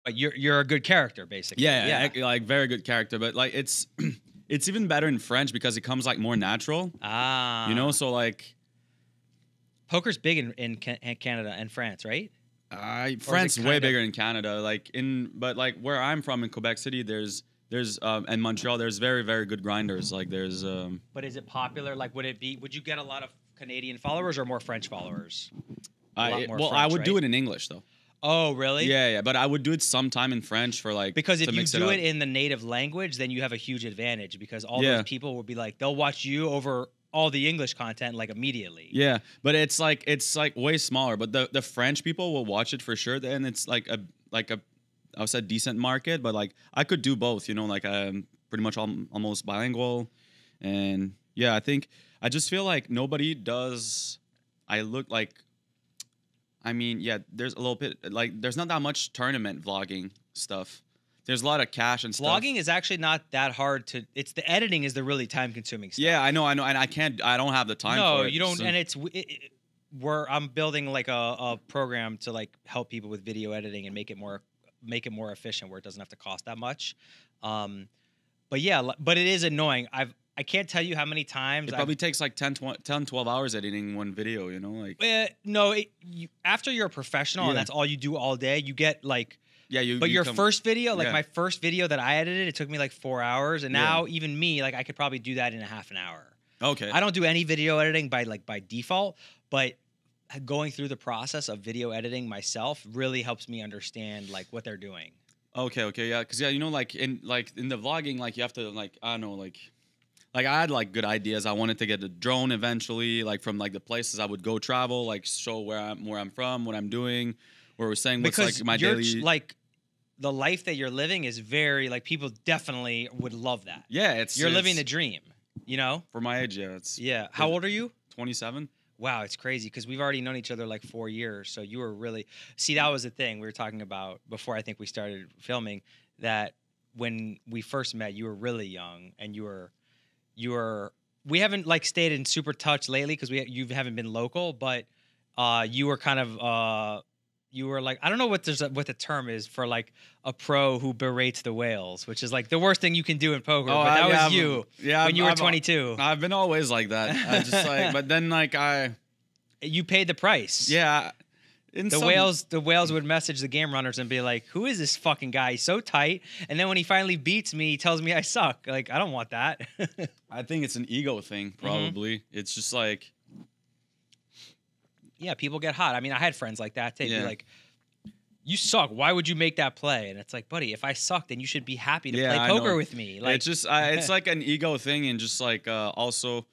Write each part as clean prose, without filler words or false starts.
But you're a good character, basically. Like very good character, but like it's it's even better in French because it comes like more natural, you know. Ah, So like, poker's big in Canada and France, right? Or is it France way kind of? bigger than Canada. But like where I'm from in Quebec City, there's and Montreal, there's very good grinders. Like there's But is it popular? Like, would it be? Would you get a lot of Canadian followers or more French followers? A lot more I French, would do right? it in English though. Oh, really? Yeah, but I would do it sometime in French for like Because to if you mix do up. it in the native language, then you have a huge advantage because all Yeah. those people will be like, they'll watch you over all the English content like immediately. Yeah, but it's like way smaller. But the French people will watch it for sure. Then it's like a I would say decent market. But like I could do both. You know, like I'm pretty much almost bilingual, and yeah, I just feel like nobody does. I look like. I mean, yeah, there's a little bit like there's not that much tournament vlogging stuff. There's a lot of cash and stuff. Vlogging is actually not that hard to. It's the editing is the really time consuming stuff. Yeah, I know, and I don't have the time. No, for it, you don't. so- And where I'm building like a program to like help people with video editing and make it more efficient where it doesn't have to cost that much. But yeah, but it is annoying. I can't tell you how many times It probably takes like 10, 12 hours editing one video, you know? Like no, after you're a professional and Yeah. that's all you do all day, you get like. yeah, But your first video, like yeah. my first video that I edited, it took me like 4 hours, and Yeah. now even me, like I could probably do that in a half an hour. Okay. I don't do any video editing by default, but going through the process of video editing myself really helps me understand like what they're doing. Okay, yeah, because yeah, you know, like in the vlogging, like you have to like I don't know, like I had like good ideas. I wanted to get a drone eventually, like from like the places I would go travel, like show where I'm from, what I'm doing, where we're saying what's Because like my you're daily. like the life that you're living is very like people definitely would love that. Yeah, You're living the dream, you know? for my age. Yeah, it's Yeah. How old are you? 27. Wow, it's crazy because we've already known each other like 4 years. So you were really see that was the thing we were talking about before I think we started filming that when we first met, you were really young and you were we haven't like stayed in super touch lately because you haven't been local, but you were kind of you were like I don't know what the term is for like a pro who berates the whales, which is like the worst thing you can do in poker. But that was you when you were 22. I've been always like that. I just like, but then like You paid the price. yeah. The whales would message the game runners and be like, "Who is this fucking guy? He's so tight." And then when he finally beats me, he tells me I suck. Like I don't want that. I think it's an ego thing, probably. It's just like, Yeah, people get hot. I mean, I had friends like that. They'd be Yeah. like, "You suck. Why would you make that play?" And it's like, buddy, if I suck, then you should be happy to Yeah, play I poker know. with me. Like it's just, it's like an ego thing, and just like also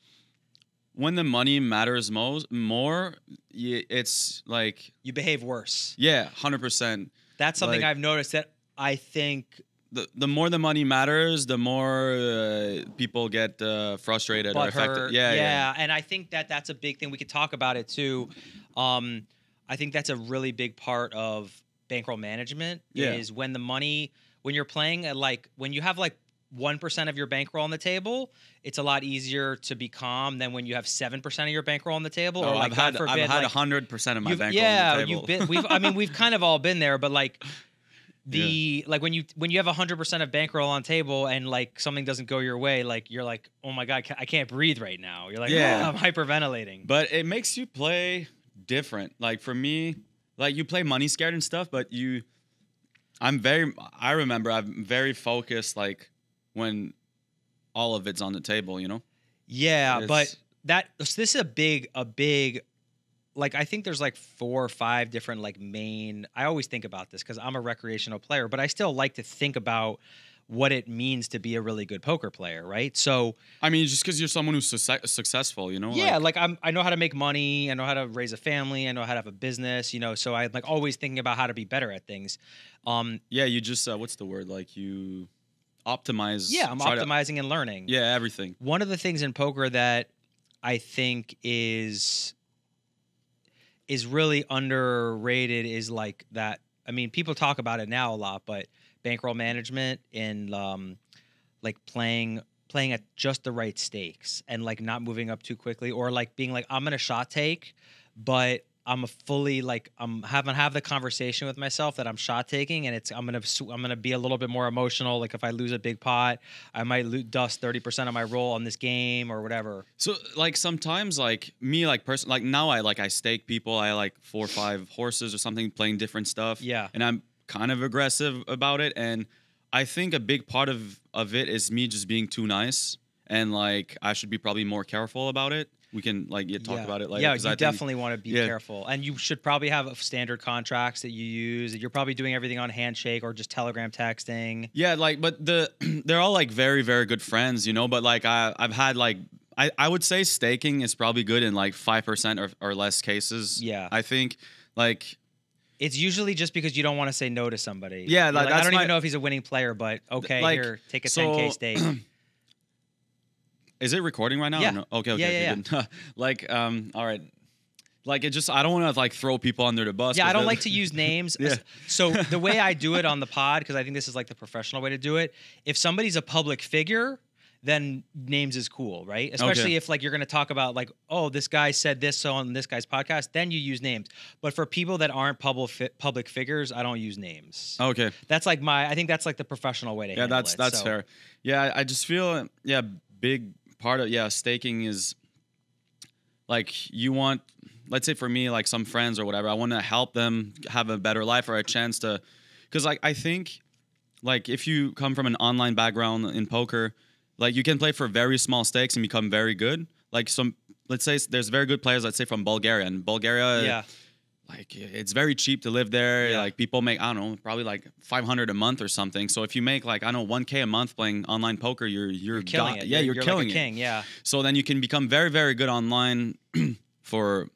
when the money matters more, it's like you behave worse. 100%. That's something Like- I've noticed that I think The more the money matters, the more people get frustrated or butthurt. affected. Yeah. And I think that's a big thing. We could talk about it too. I think that's a really big part of bankroll management Yeah. is when you're playing at like when you have like 1% of your bankroll on the table, it's a lot easier to be calm than when you have 7% of your bankroll on the table. Oh, Or like, I've God had forbid, 100% of my bankroll yeah, on the table. you've been. We've kind of all been there, but like like when you have 100% of bankroll on table and like something doesn't go your way, like you're like, oh my God, I can't breathe right now. You're like, Yeah. oh, I'm hyperventilating. But it makes you play different. Like for me, like you play money scared and stuff, but I remember I'm very focused like when all of it's on the table, you know? Yeah, It's- but this is a big like I think there's like 4 or 5 different like main. I always think about this because I'm a recreational player, but I still like to think about what it means to be a really good poker player, right? So I mean, just because you're someone who's successful, you know? yeah, like I know how to make money, I know how to raise a family, I know how to have a business, you know. So I'm like always thinking about how to be better at things. Yeah, you just, what's the word? Like you optimize. Yeah, I'm try to- optimizing and learning. yeah, everything. One of the things in poker that I think is really underrated is like that. I mean, people talk about it now a lot, but bankroll management and like playing at just the right stakes and like not moving up too quickly or like being like I'm gonna shot take, but I'm a fully like I'm having have the conversation with myself that I'm shot taking, and I'm gonna be a little bit more emotional. Like if I lose a big pot, I might dust 30% of my roll on this game or whatever. So like sometimes like me like like now I stake people. I like 4 or 5 horses or something playing different stuff. Yeah. And I'm kind of aggressive about it. And I think a big part of it is me just being too nice. And like I should be probably more careful about it. We can like talk about it later. Yeah, 'cause you I think- definitely want to be careful, and you should probably have standard contracts that you use. You're probably doing everything on Handshake or just Telegram texting. Yeah, like, but they're all like very, very good friends, you know. But like I've had like I would say staking is probably good in like 5% or less cases. Yeah. I think like It's usually just because you don't want to say no to somebody. Yeah, You're like, I that's don't my- even know if he's a winning player, but okay, like, here, take a so- 10K stake. is it recording right now? Yeah. Or no? Okay. Yeah. Good. Like all right. Like it just I don't want to like throw people under the bus. Yeah, 'cause I don't then- like to use names. Yeah. So the way I do it on the pod, because I think this is like the professional way to do it, if somebody's a public figure, then names is cool, right? Especially if like you're going to talk about like, oh, this guy said this on this guy's podcast, then you use names. But for people that aren't public figures, I don't use names. Okay. That's like I think that's like the professional way to handle it. That's So, fair. Yeah, I just feel big part of staking is like you want, let's say for me, like some friends or whatever, I want to help them have a better life or a chance to, because like I think like if you come from an online background in poker, like you can play for very small stakes and become very good. Like let's say there's very good players, let's say from Bulgaria, and Bulgaria, Yeah. like it's very cheap to live there. Yeah. Like people make, I don't know, probably like 500 a month or something. So if you make like, I don't know, 1K a month playing online poker, you're Killing it. Yeah, you're killing like a it. king. Yeah. So then you can become very, very good online for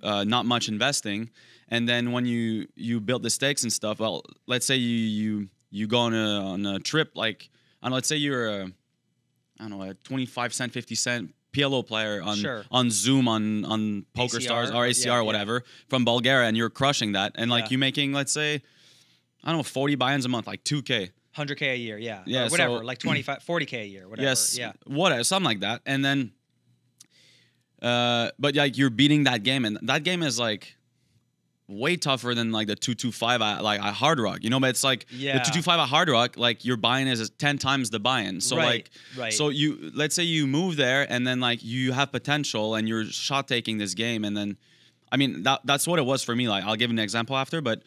not much investing. And then when you build the stakes and stuff, well, let's say you go on a trip, like, I don't know, let's say you're a 25 cent, 50 cent PLO player on Zoom on Poker ACR, Stars or ACR or whatever from Bulgaria, and you're crushing that. And like Yeah. you making, let's say, I don't know, 40 buy-ins a month, like 2K. 100K a year. Yeah. Yeah, Or whatever. so- like 40K a year. Whatever. Yes, Yeah. whatever, something like that. And then, but like you're beating that game, and that game is like way tougher than like the 225 at Hard Rock, you know. But it's like Yeah. the 225 at Hard Rock, like your buy-in is 10 times the buy-in. So Right, like, right. so let's say you move there, and then like you have potential, and you're shot taking this game, and then, I mean that's what it was for me. Like I'll give an example after, but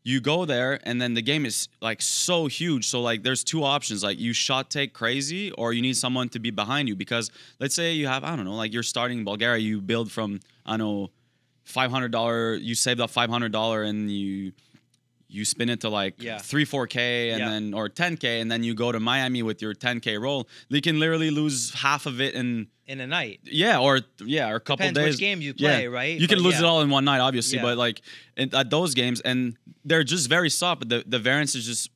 you go there, and then the game is like so huge. So like there's two options: like you shot take crazy, or you need someone to be behind you. Because let's say you have, I don't know, like you're starting in Bulgaria, you build from, I don't know, $500, you saved up $500, and you spin it to like 3-4K and Yeah. then or 10K, and then you go to Miami with your 10K roll. You can literally lose half of it in In a night. or a couple Depends days. which game you play, right? You can But lose yeah. it all in one night, obviously, Yeah. but like at those games, and they're just very soft. But the variance is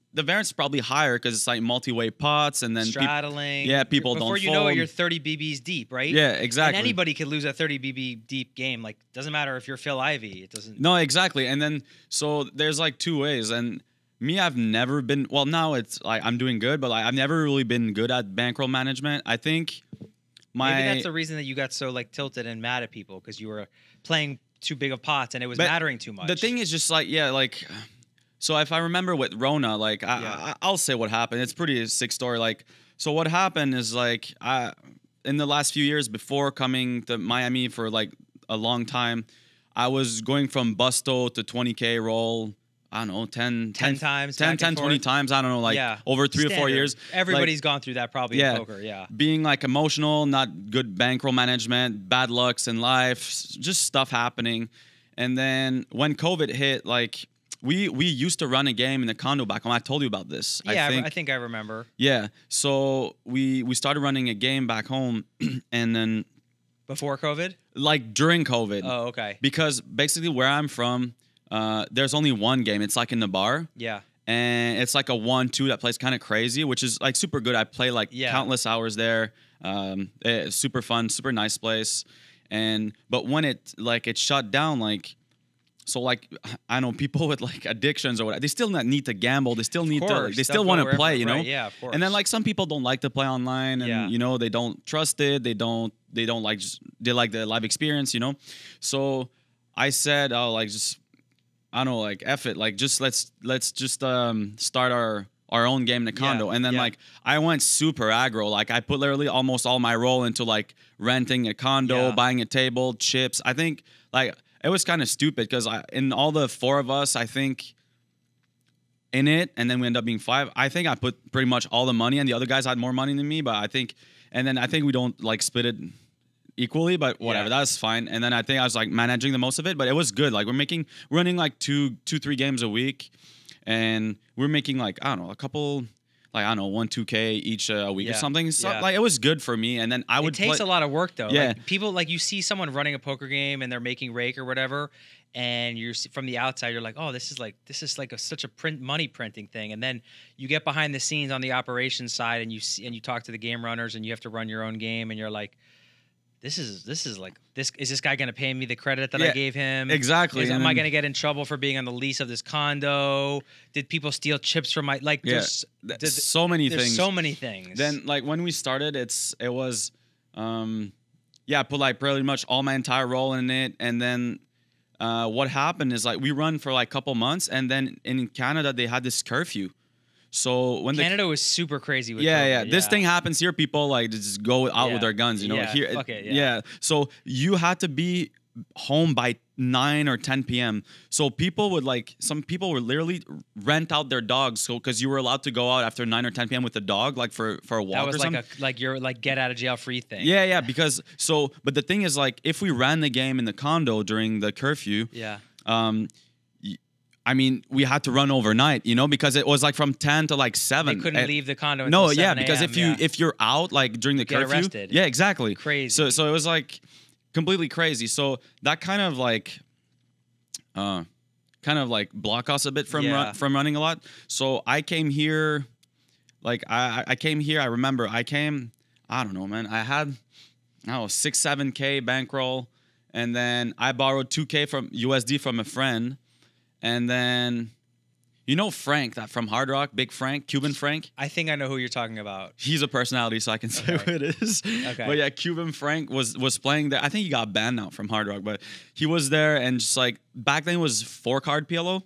probably higher because it's like multi-way pots, and then Straddling. people don't Before you know it, fold. you're 30 BBs deep, right? Yeah, exactly. And anybody could lose a 30 BB deep game. Like, doesn't matter if you're Phil Ivey. It doesn't. No, exactly. And then so there's like two ways. And me, I've never been. Well, now it's like I'm doing good, but like I've never really been good at bankroll management. I think Maybe that's the reason that you got so like tilted and mad at people, because you were playing too big of pots and it was But mattering too much. The thing is just like, like, so if I remember with Rona, like I'll say what happened. It's pretty sick story. Like, so what happened is like in the last few years before coming to Miami for like a long time, I was going from Busto to 20K roll. I don't know, 10 times, 10, back and 20 forth. times. I don't know, like over 3 or 4 Standard. years. Everybody's like, gone through that probably in poker. Yeah. being like emotional, not good bankroll management, bad lucks in life, just stuff happening. And then when COVID hit, like we used to run a game in the condo back home. I told you about this. Yeah, I think I remember. Yeah. So we started running a game back home, and then Before COVID? like during COVID. Oh, okay. Because basically where I'm from, there's only one game. It's like in the bar. Yeah. And it's like a 1-2 that plays kind of crazy, which is like super good. I play like countless hours there. It's super fun, super nice place. But when it shut down, like, so like, I know people with like addictions or whatever, they still need to gamble. They still need to, they still want to play, you know? Right, yeah, of course. And then like some people don't like to play online, and Yeah. you know, they don't trust it. They don't like, they like the live experience, you know? So I said, oh, like just I don't know, like F it, like just let's just start our own game in the condo. And then like I went super aggro. Like I put literally almost all my role into like renting a condo, buying a table, chips. I think like it was kind of stupid because in all the four of us, I think in it, and then we end up being five. I think I put pretty much all the money, and the other guys had more money than me. But I think we don't like split it equally, but whatever, that's fine. And then I think I was like managing the most of it, but it was good. Like we're running like 3 games a week, and we're making like I don't know, a couple. Like, I don't know, 2K each a week or something. So, like, it was good for me. And then I would It takes a lot of work, though. Yeah. Like, people, like, you see someone running a poker game and they're making rake or whatever, and you're from the outside, you're like, oh, this is like such a money printing thing. And then you get behind the scenes on the operations side, and you talk to the game runners, and you have to run your own game, and you're like, this is like this. Is this guy going to pay me the credit that I gave him? Exactly. Am I going to get in trouble for being on the lease of this condo? Did people steal chips from my There's so many things. So many things. Then like when we started, it was I put like pretty much all my entire role in it, and then what happened is like we run for like a couple months, and then in Canada they had this curfew. So when Canada was super crazy with COVID. This thing happens here. People like just go out with their guns, you know. Here, fuck it. So you had to be home by 9 or 10 p.m. So people would some people would literally rent out their dogs, because you were allowed to go out after 9 or 10 p.m. with a dog, like for a walk. That was or something. your get out of jail free thing. Yeah, because but the thing is like if we ran the game in the condo during the curfew, I mean, we had to run overnight, you know, because it was like from 10 to like 7. They couldn't leave the condo until 7 because if you're out like during the curfew, arrested. Yeah, exactly. Crazy. So it was like completely crazy. So that kind of like block us a bit from running a lot. So I came here, like I came here. I remember I don't know, man. I had 6-7K bankroll, and then I borrowed 2K from USD from a friend. And then, you know Frank, that from Hard Rock, Big Frank, Cuban Frank? I think I know who you're talking about. He's a personality, so I can say who it is. Okay. But yeah, Cuban Frank was playing there. I think he got banned now from Hard Rock, but he was there, and just like, back then it was 4-card PLO.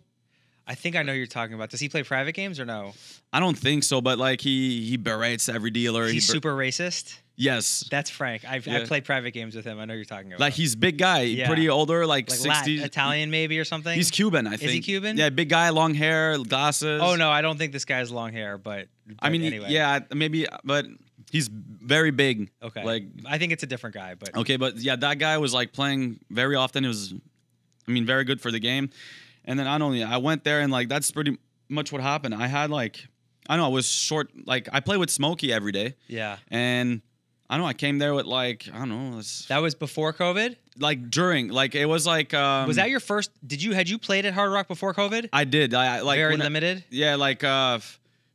I think I know who you're talking about. Does he play private games or no? I don't think so, but like he berates every dealer. He's super racist? Yes. That's Frank. I've played private games with him. I know who you're talking about. Like, he's big guy, pretty older, like 60s. Italian maybe or something? He's Cuban, I think. Is he Cuban? Yeah, big guy, long hair, glasses. Oh, no, I don't think this guy has long hair, but I mean, anyway. Yeah, maybe, but he's very big. Okay. Like, I think it's a different guy, but... Okay, but yeah, that guy was like playing very often. It was, very good for the game. And then I went there, and like, that's pretty much what happened. I had like, I was short, like, I play with Smokey every day. Yeah. And... I came there with like, that was before COVID? Like during, like it was like. Was that your first? Had you played at Hard Rock before COVID? I did. I like very limited. Yeah, like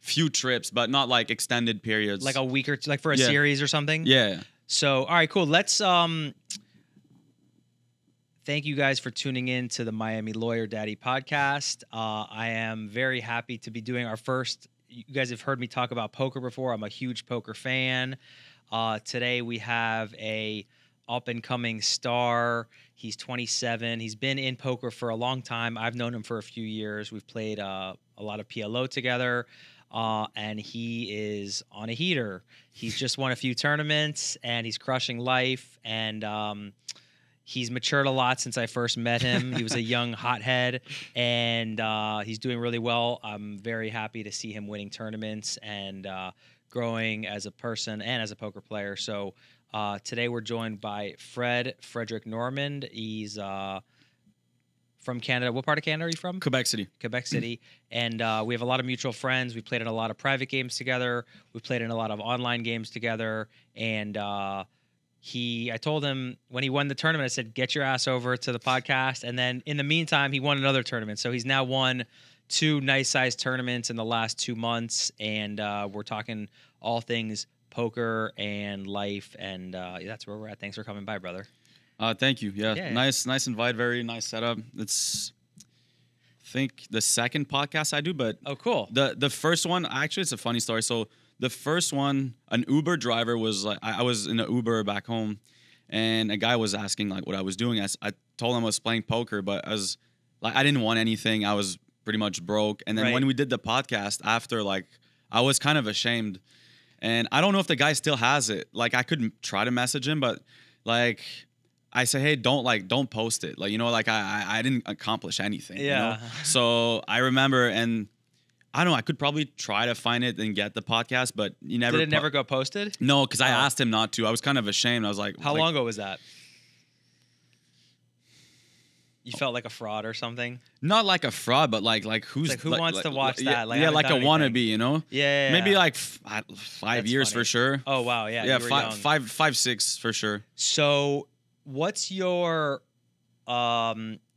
few trips, but not like extended periods. Like a week or two, like for a series or something. Yeah. So all right, cool. Let's thank you guys for tuning in to the Miami Lawyer Daddy podcast. I am very happy to be doing our first. You guys have heard me talk about poker before. I'm a huge poker fan. Today we have a up-and-coming star. He's 27. He's been in poker for a long time. I've known him for a few years. We've played a lot of PLO together, and he is on a heater. He's just won a few tournaments, and he's crushing life, and he's matured a lot since I first met him. He was a young hothead, and he's doing really well. I'm very happy to see him winning tournaments and growing as a person and as a poker player. So today we're joined by Frederick Normand. He's from Canada. What part of Canada are you from? Quebec City. Quebec City. And we have a lot of mutual friends. We played in a lot of private games together. We played in a lot of online games together. And I told him when he won the tournament, I said, get your ass over to the podcast. And then in the meantime, he won another tournament. So he's now won 2 nice-sized tournaments in the last 2 months, and we're talking all things poker and life, and that's where we're at. Thanks for coming by, brother. Thank you. Yeah. Nice invite. Very nice setup. It's, I think, the second podcast I do, but oh, cool. The first one, actually, it's a funny story. So the first one, an Uber driver was like, I was in an Uber back home, and a guy was asking like what I was doing. told him I was playing poker, but I didn't want anything. I was pretty much broke. And then Right. when we did the podcast after, like, I was kind of ashamed. And I don't know if the guy still has it. Like, I could try to message him, but like, I say, hey, don't post it. Like, you know, like I didn't accomplish anything. Yeah. You know? So I remember, and I don't know, I could probably try to find it and get the podcast, but you never. Did it never go posted? No, because I Oh. asked him not to. I was kind of ashamed. I was like, How long ago was that? You felt like a fraud or something? Not like a fraud, but like who's It's like, who wants to watch yeah, that? Like, I yeah, haven't like a done anything. wannabe, you know? Yeah. Maybe like 5 years funny. for sure. Oh wow, yeah. Yeah, you were young. five, 6 for sure. So, what's your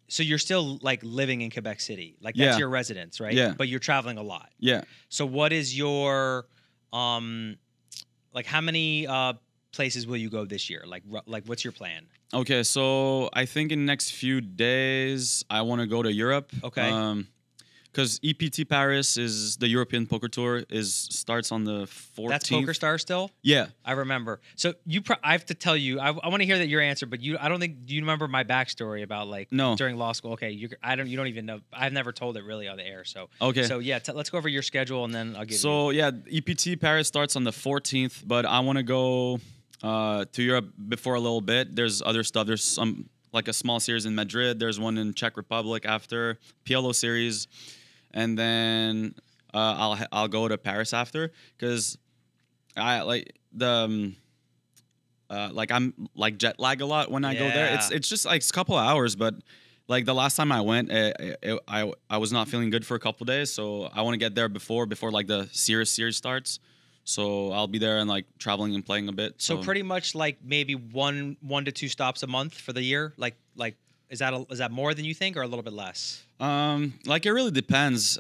so you're still like living in Quebec City. Like that's Yeah. your residence, right? Yeah. But you're traveling a lot. Yeah. So what is your like how many places will you go this year? Like what's your plan? Okay, so I think in the next few days I want to go to Europe. Okay. Because EPT Paris is the European Poker Tour starts on the 14th. That's Poker Star still? Yeah. I remember. So I have to tell you, I want to hear that your answer, but I don't think, do you remember my backstory about like No. during law school? Okay, you don't even know. I've never told it really on the air. So Okay. So yeah, let's go over your schedule and then I'll give you. So yeah, EPT Paris starts on the 14th, but I want to go to Europe before a little bit. There's other stuff. There's some like a small series in Madrid. There's one in Czech Republic after PLO series, and then I'll go to Paris after because I like the like I'm like jet lag a lot when I go there. Yeah. It's just like a couple of hours, but like the last time I went, I was not feeling good for a couple of days, so I want to get there before like the series starts. So I'll be there and like traveling and playing a bit. So pretty much like maybe one to two stops a month for the year. Like is that more than you think or a little bit less? Like it really depends.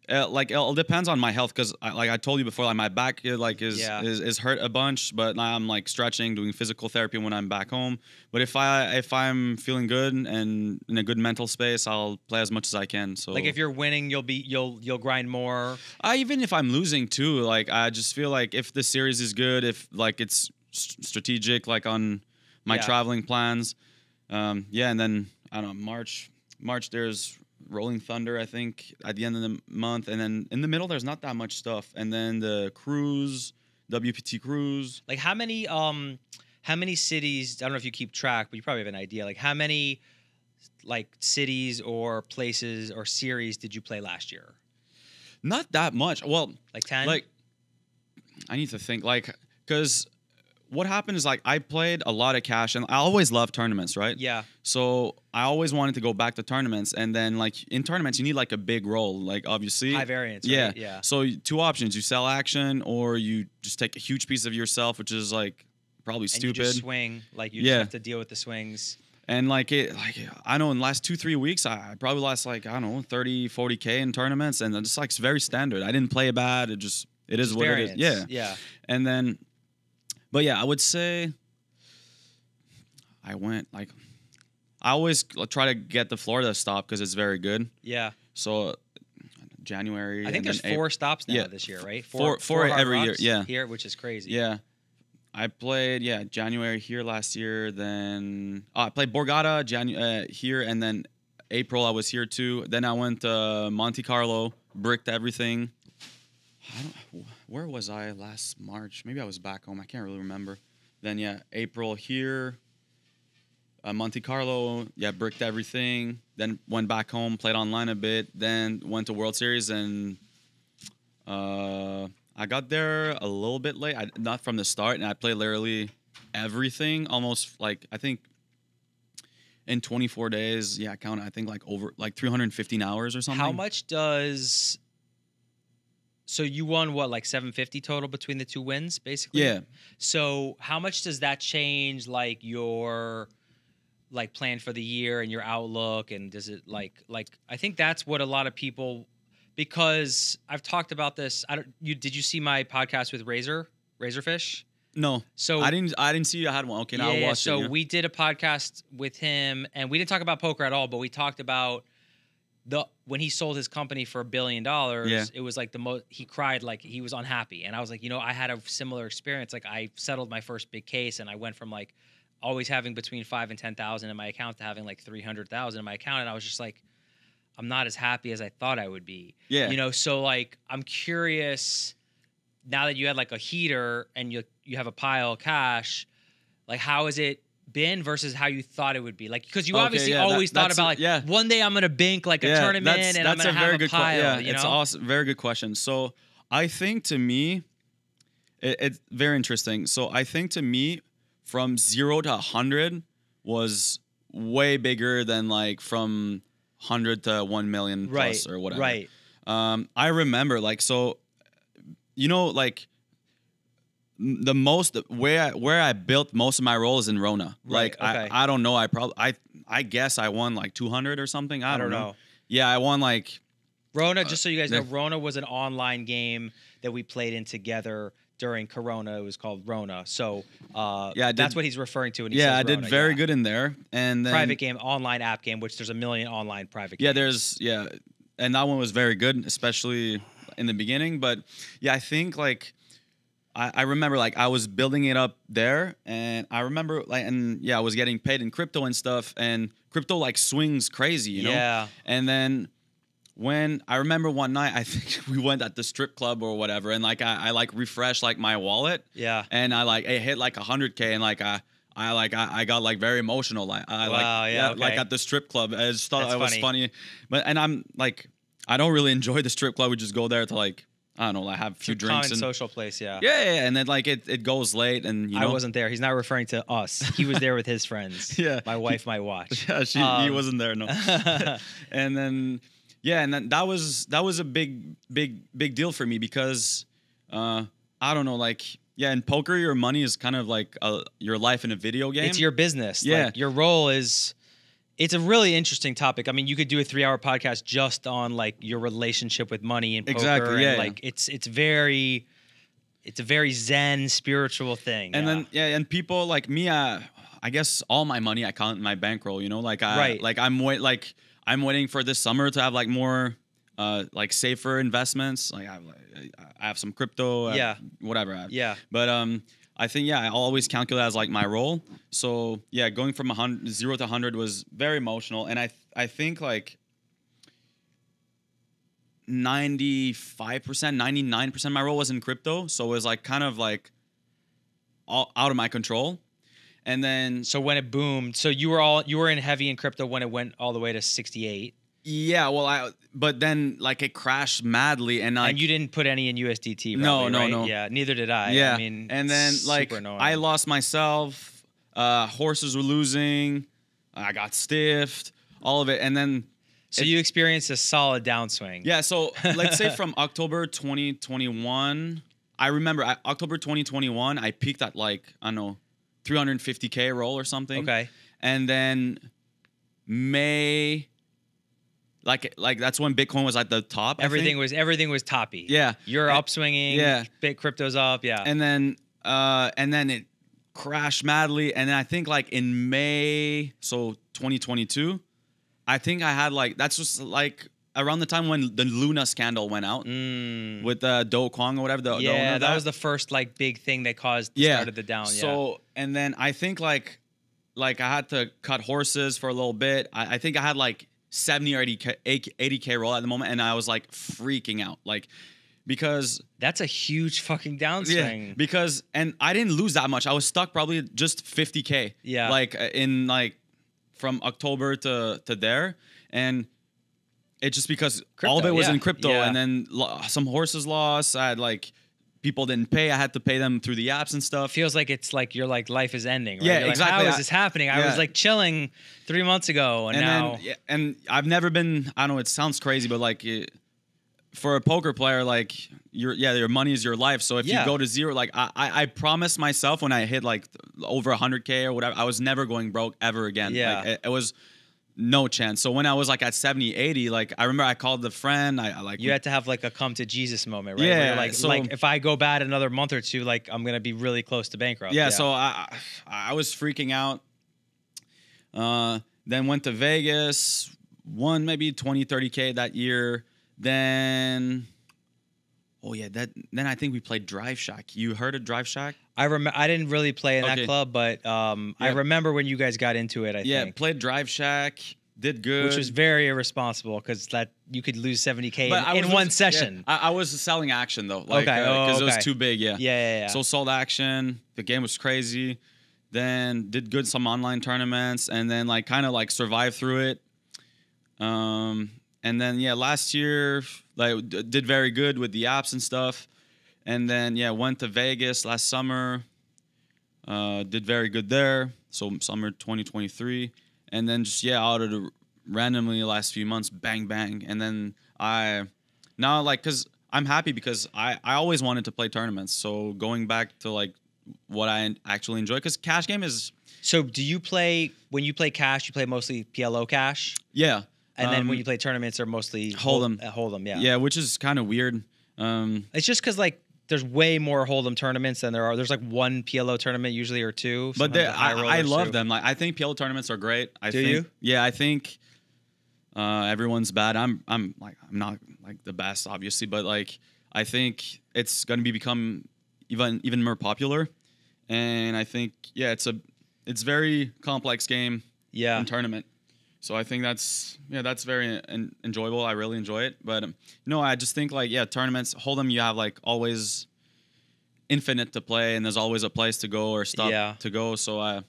Like it depends on my health because like I told you before, like my back is hurt a bunch, but now I'm like stretching, doing physical therapy when I'm back home. But if I'm feeling good and in a good mental space, I'll play as much as I can. So Like if you're winning, you'll grind more. Even if I'm losing too, like I just feel like if the series is good, if like it's strategic, like on my traveling plans, yeah. And then I don't know, March there's Rolling Thunder, I think, at the end of the month, and then in the middle there's not that much stuff, and then the cruise, WPT cruise. Like how many cities? I don't know if you keep track, but you probably have an idea. Like how many like cities or places or series did you play last year? Not that much. Well, Like 10? like I need to think, like, because what happened is like I played a lot of cash, and I always loved tournaments, right? Yeah. So I always wanted to go back to tournaments, and then like in tournaments you need like a big roll, like obviously High variance. Yeah, Right? Yeah. So two options: you sell action, or you just take a huge piece of yourself, which is like probably And stupid. you just swing. Like you Yeah. just have to deal with the swings. And like I know in the last 2-3 weeks, I probably lost like, I don't know, 30-40K in tournaments. And it's like, it's very standard. I didn't play bad. It is what Variance. it is. Yeah. Yeah. And then, but yeah, I would say I went like, I always try to get the Florida stop because it's very good. Yeah. So January. I think and there's then 4 stops now yeah. this year, right? Four hard every year, rocks yeah. Here, which is crazy. Yeah. I played, January here last year. Then I played Borgata here, and then April I was here too. Then I went to Monte Carlo, bricked everything. Where was I last March? Maybe I was back home. I can't really remember. Then April here, Monte Carlo, bricked everything. Then went back home, played online a bit. Then went to World Series and. I got there a little bit late, not from the start, and I played literally everything, almost like I think in 24 days. Yeah, I counted. I think like over like 315 hours or something. How much does? So you won what, like 750 total between the 2 wins, basically. Yeah. So how much does that change, like your, like plan for the year and your outlook, and does it like I think that's what a lot of people. Because I've talked about this. Did you see my podcast with Razorfish? No. So I didn't see you had one. Okay, now I'll watch so it. So we did a podcast with him, and we didn't talk about poker at all, but we talked about when he sold his company for $1 billion. Yeah. It was like he cried, like he was unhappy, and I was like, I had a similar experience. Like I settled my first big case, and I went from like always having between 5 and 10,000 in my account to having like 300,000 in my account, and I was just like, I'm not as happy as I thought I would be. Yeah. You know, so like I'm curious now that you had like a heater and you have a pile of cash, like how has it been versus how you thought it would be? Like because you Okay, obviously yeah, always thought that's about like yeah. one day I'm gonna bank like a tournament and I'm gonna have a pile. Yeah, you it's know? awesome. Very good question. So I think to me, it's very interesting. So I think to me, from 0 to 100 was way bigger than like from 100 to 1 million plus or whatever. Right. I remember like so, you know, like the most where I built most of my role is in Rona. Right, Like okay. I don't know. I guess I won like 200 or something. I don't know. know. Yeah, I won like Rona, just so you guys know, the- Rona was an online game that we played in together during Corona. It was called Rona. So Yeah, I that's did- what he's referring to when he yeah, says I did Rona, very yeah. good in there. And then Private game, online app game, which there's a million online private yeah, games. and that one was very good, especially in the beginning. But yeah, I think like I remember like I was building it up there, and I remember like and yeah, I was getting paid in crypto and stuff, and crypto like swings crazy, you know. Yeah. And then when I remember one night, I think we went at the strip club or whatever, and like I like refreshed like my wallet, Yeah. and I like it hit like 100K, and like I got like very emotional, like I Wow, like yeah, like okay. at the strip club. I just thought That's it was funny, but and I'm like I don't really enjoy the strip club. We just go there to like I don't know, like have a few It's a drinks common and social place, yeah. yeah, and then like it goes late, and you know I wasn't there. He's not referring to us. He was there with his friends. Yeah. My wife might watch. yeah, he wasn't there, no. And then yeah, and then that was a big deal for me because I don't know, like yeah, in poker your money is kind of like your life in a video game. It's your business. Yeah. Like, your role is. It's a really interesting topic. I mean, you could do a 3-hour podcast just on like your relationship with money and poker. Exactly, And, yeah. like it's a very zen spiritual thing. And yeah. then yeah, and people like me, I guess all my money I count in my bankroll. You know, like Right. I'm waiting for this summer to have like more like safer investments. Like I have some crypto. Yeah. Whatever. I have. Yeah. But I think yeah, I always calculate as like my role. So yeah, going from 0 to 100 was very emotional, and I think like 95%, 99% of my role was in crypto, so it was like kind of like all out of my control. And then So when it boomed, so you were in heavy in crypto when it went all the way to 68, yeah, well but then like it crashed madly, and like and you didn't put any in USDT. No, probably, no, right? no. Yeah, neither did I. yeah, I mean, and then like super annoying. I lost myself. Horses were losing. I got stiffed. All of it, and then. So you experienced a solid downswing. Yeah, so let's say from October 2021, I remember October 2021, I peaked at like, I don't know, 350K roll or something. Okay. And then May, like that's when Bitcoin was at the top. I think. Everything was toppy. Yeah. You're And- upswinging. yeah. Big crypto's up. Yeah. And then it crashed madly. And then I think like in May, so 2022, I think I had like, that's just like around the time when the Luna scandal went out with Do Kwon or whatever. The owner yeah, of that was the first like big thing that started the down. So and then I think like I had to cut horses for a little bit. I think I had like 70 or 80K roll at the moment, and I was like freaking out, like because that's a huge fucking downswing. because and I didn't lose that much. I was stuck probably just 50K. Yeah. Like in like from October to there, and it's just because all of it was in crypto, yeah. and then some horses lost. I had like people didn't pay. I had to pay them through the apps and stuff. Feels like it's like your like life is ending. Right? Yeah, You're like, exactly. How is this happening? I yeah. was like chilling 3 months ago, and now then, yeah, and I've never been. I don't know. It sounds crazy, but like for a poker player, like your money is your life. So if you go to zero, like I promised myself when I hit like over 100K or whatever, I was never going broke ever again. Yeah. Like, it was no chance. So when I was like at 70, 80, like I remember I called a friend. I like you had to have like a come to Jesus moment, right? Yeah, Where you're like, so- like if I go bad another month or two, like I'm gonna be really close to bankrupt. Yeah, so I was freaking out. Then went to Vegas, won maybe 20, 30K that year. Then Oh yeah, that. Then I think we played Drive Shack. You heard of Drive Shack? I didn't really play in that Okay. club, but I Yeah. remember when you guys got into it. I Yeah, think, played Drive Shack. Did good. which was very irresponsible because that you could lose 70K But I in was one losing- session. Yeah, I was selling action though, like Okay. because it was Okay. too big. Yeah. Yeah. So sold action. The game was crazy. Then did good some online tournaments, and then like kind of like survived through it. And then yeah, last year like did very good with the apps and stuff. And then yeah, went to Vegas last summer. Did very good there. So summer 2023, and then just yeah, out of the randomly the last few months, bang bang, and then I now like because I'm happy because I always wanted to play tournaments. So going back to like what I actually enjoy, because cash game is So do you play when you play cash? You play mostly PLO cash, yeah, and then when you play tournaments, they're mostly Hold'em. Hold'em, yeah. yeah, which is kind of weird. It's just because like there's way more Hold'em tournaments than there are. There's like one PLO tournament usually or two. But they, sometimes the high I rollers, love too. them. Like I think PLO tournaments are great. I Do think, you? Yeah, I think everyone's bad. I'm not like the best, obviously, but like I think it's gonna become even more popular. And I think yeah, it's very complex game Yeah. and tournament. So I think that's very enjoyable. I really enjoy it. But no, I just think like yeah, tournaments, Hold'em, you have like always infinite to play, and there's always a place to go or stuff to go. So I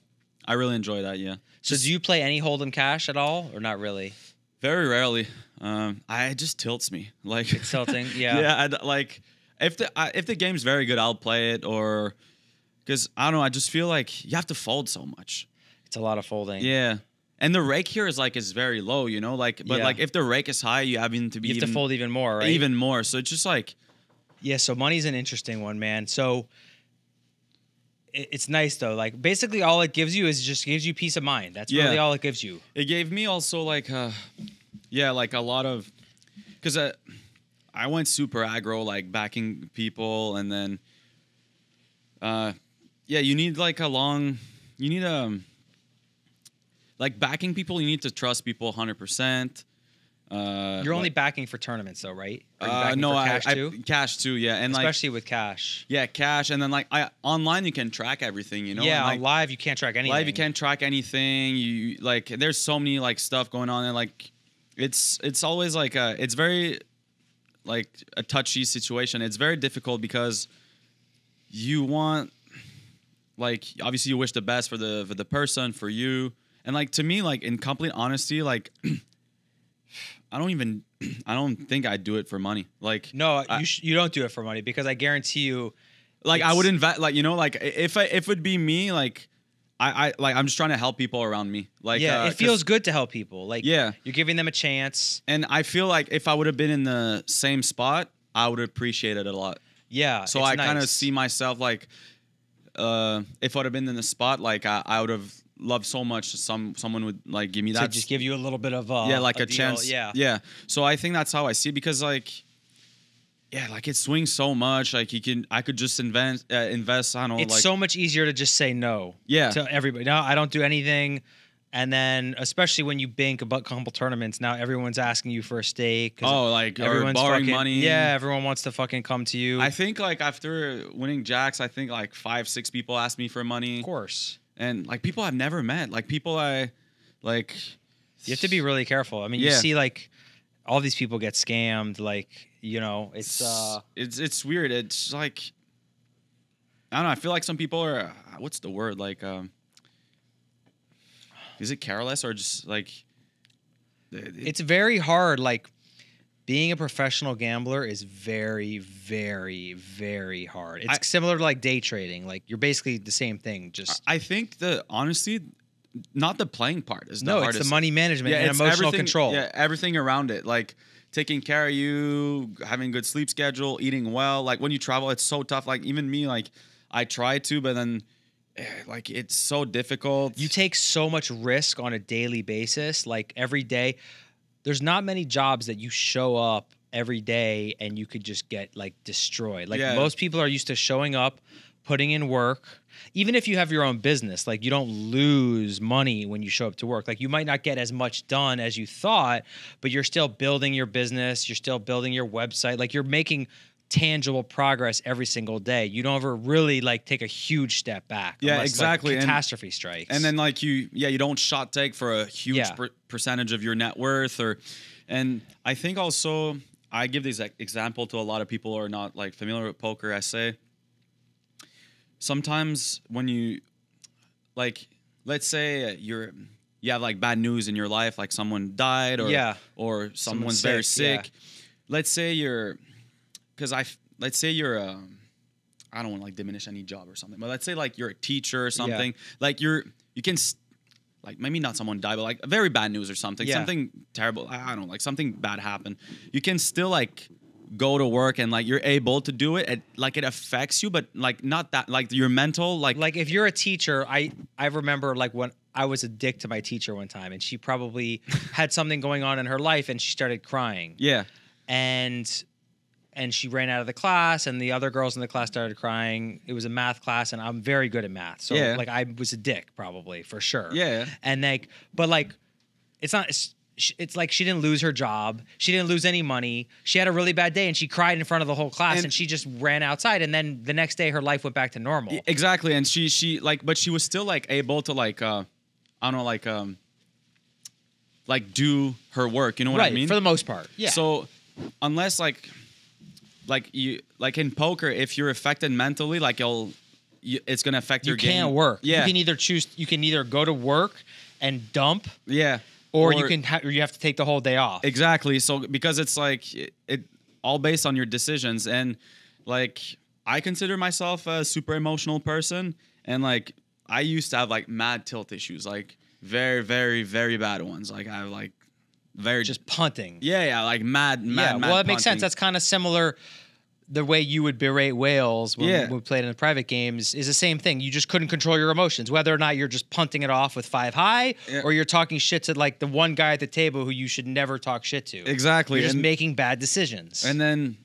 really enjoy that. Yeah. So do you play any Hold'em cash at all, or not really? Very rarely. It just tilts me. Like It's tilting. Yeah. yeah. Like if the game's very good, I'll play it. Or because I don't know, I just feel like you have to fold so much. It's a lot of folding. Yeah. And the rake here is very low, you know. Like, but Yeah. like if the rake is high, you have to be You have to fold even more, right? even more. So it's just like Yeah, so money's an interesting one, man. So it's nice though. Like basically all it gives you is just gives you peace of mind. That's Yeah. really all it gives you. it gave me also like yeah, like a lot of because I went super aggro, like backing people, and then yeah, you need like like backing people, you need to trust people 100%. You're only backing for tournaments though, right? Are you backing no, for cash too? cash too, yeah, and Especially with cash. yeah, cash, and then like online you can track everything, you know. Yeah, and, like, on live you can't track anything. live you can't track anything. You like there's so many like stuff going on, and like it's always like it's very like a touchy situation. It's very difficult because you want like obviously you wish the best for the person, for you, and like to me, like in complete honesty, like I don't think I'd do it for money. Like No, you don't do it for money because I guarantee you. like I would invest, like, you know, like if it would be me, like I like I'm just trying to help people around me. Like Yeah, it 'cause- feels good to help people. Like Yeah. you're giving them a chance. and I feel like if I would have been in the same spot, I would appreciate it a lot. Yeah. So it's I kind of nice. see myself like if I would have been in the spot, like I would have loved so much someone would like give me to that just give you a little bit of yeah, like a deal. chance. Yeah. So I think that's how I see it, because like yeah, like it swings so much. Like I could just invest. I don't know. It's like so much easier to just say no. Yeah. To everybody. No, I don't do anything. And then, especially when you bank a couple tournaments, now everyone's asking you for a stake. 'Cause oh, like or everyone's borrowing fucking, money. Yeah, everyone wants to fucking come to you. I think like after winning jacks, I think like 5-6 people asked me for money. Of course. And like people I've never met, like people I like. You have to be really careful. I mean, you Yeah. see like all these people get scammed. Like, you know, it's It's weird. It's like I don't know. I feel like some people are what's the word, like is it careless or just like it's very hard. Like being a professional gambler is very, very, very hard. It's similar to like day trading. Like you're basically the same thing. Just I think honestly, not the playing part is the no, hardest. it's the money management and it's emotional everything- control. Yeah, everything around it, like taking care of you, having good sleep schedule, eating well. Like when you travel, it's so tough. Like even me, like I try to, but then like it's so difficult. You take so much risk on a daily basis, like every day. There's not many jobs that you show up every day and you could just get like destroyed. Like Yeah. most people are used to showing up, putting in work. Even if you have your own business, like you don't lose money when you show up to work. Like you might not get as much done as you thought, but you're still building your business. You're still building your website. Like you're making tangible progress every single day. You don't ever really like take a huge step back. Yeah, unless, exactly. Like, catastrophe strikes. And then like you don't shot take for a huge Yeah. percentage of your net worth and I think also I give this example to a lot of people who are not like familiar with poker. I say sometimes when you like, let's say you have like bad news in your life, like someone died or someone's very sick. Yeah. Let's say I don't want to like diminish any job or something, but let's say like you're a teacher or something, like you can like maybe not someone died, but like very bad news or something, something terrible. I don't know, like something bad happened. You can still like go to work and like you're able to do it. Like it affects you, but like not that like your mental like if you're a teacher, I remember like when I was a dick to my teacher one time, and she probably had something going on in her life, and she started crying. Yeah, and she ran out of the class, and the other girls in the class started crying. It was a math class, and I'm very good at math, so like I was a dick probably for sure. Yeah, and like, but like, it's not. It's like she didn't lose her job. She didn't lose any money. She had a really bad day, and she cried in front of the whole class, and she just ran outside. And then the next day, her life went back to normal. Exactly. And she like, but she was still like able to like, I don't know, like do her work. You know what I mean? For the most part. Yeah. So unless like you like in poker, if you're affected mentally, like it's gonna affect your game. You can't work. Yeah. You can either choose. You can either go to work and dump. Yeah. Or you can you have to take the whole day off. Exactly. So because it's like it all based on your decisions, and like I consider myself a super emotional person, and like I used to have like mad tilt issues, like very very very bad ones. Like I have like very just punting. Yeah, like mad. Well, it makes sense. That's kind of similar. The way you would berate whales when we played in the private games is the same thing. You just couldn't control your emotions, whether or not you're just punting it off with 5 high or you're talking shit to like the one guy at the table who you should never talk shit to. Exactly. You're just making bad decisions. And then,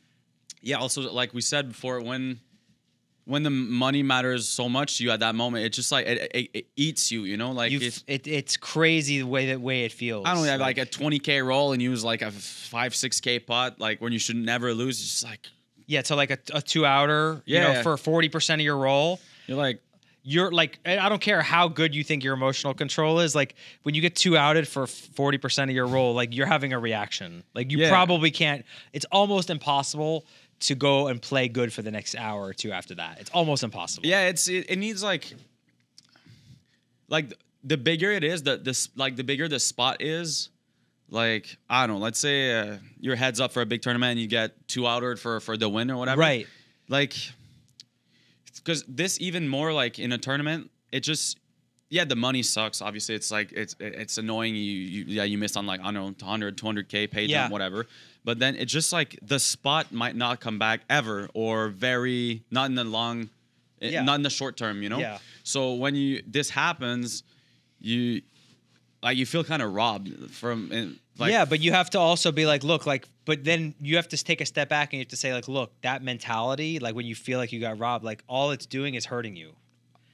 also like we said before, when the money matters so much to you at that moment, it's just like it eats you, you know, like it's crazy the way it feels. I don't know, like a 20K roll and use like a 5-6K pot, like when you should never lose. It's just like. Yeah, so like a 2-outer, you know, for 40% of your roll. You're like, I don't care how good you think your emotional control is. Like when you get 2-outed for 40% of your roll, like you're having a reaction. Like you probably can't. It's almost impossible to go and play good for the next hour or two after that. It's almost impossible. Yeah, it needs like the bigger it is, the bigger the spot is. Like, I don't know, let's say your head's up for a big tournament and you get 2-outered for the win or whatever. Right. Like, because this even more like in a tournament, it just, the money sucks. Obviously, it's like, it's annoying. You missed on like, I don't know, 100, 200K pay jump, whatever. But then it's just like the spot might not come back ever or not in the long, not in the short term, you know? Yeah. So when this happens, you feel kind of robbed from but you have to also be like, look, like, but then you have to take a step back and you have to say like, look, that mentality, like when you feel like you got robbed, like all it's doing is hurting you.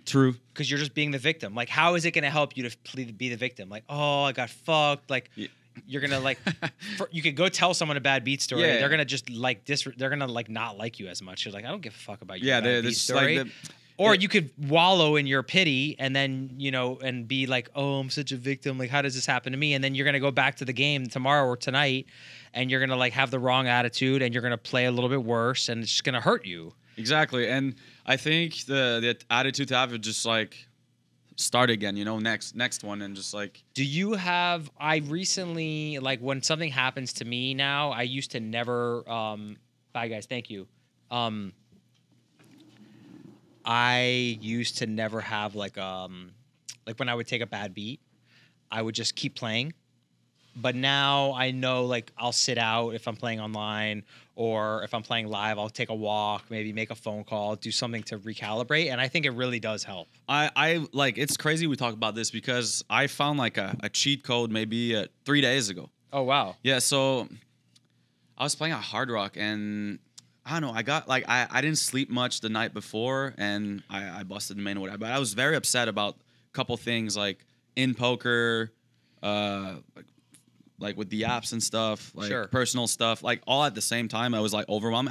True. Because you're just being the victim. Like, how is it going to help you to be the victim? Like, oh, I got fucked. Like, you're going to like, you could go tell someone a bad beat story. They're going to just like they're going to like not like you as much. You're like, I don't give a fuck about your bad beat story. Like or you could wallow in your pity and then, you know, and be like, oh, I'm such a victim. Like, how does this happen to me? And then you're going to go back to the game tomorrow or tonight and you're going to like have the wrong attitude and you're going to play a little bit worse and it's just going to hurt you. Exactly. And I think the attitude to have is just like start again, you know, next one and just like. Do you have, I recently, like when something happens to me now, I used to never, bye guys, thank you. I used to never have like when I would take a bad beat, I would just keep playing. But now I know like I'll sit out if I'm playing online or if I'm playing live, I'll take a walk, maybe make a phone call, do something to recalibrate. And I think it really does help. I like, it's crazy we talk about this because I found like a cheat code maybe 3 days ago. Oh, wow. Yeah. So I was playing at Hard Rock and I don't know. I got like I didn't sleep much the night before, and I busted the main or whatever. But I was very upset about a couple things, like in poker, like like with the apps and stuff, like Sure. personal stuff, like all at the same time. I was like overwhelmed.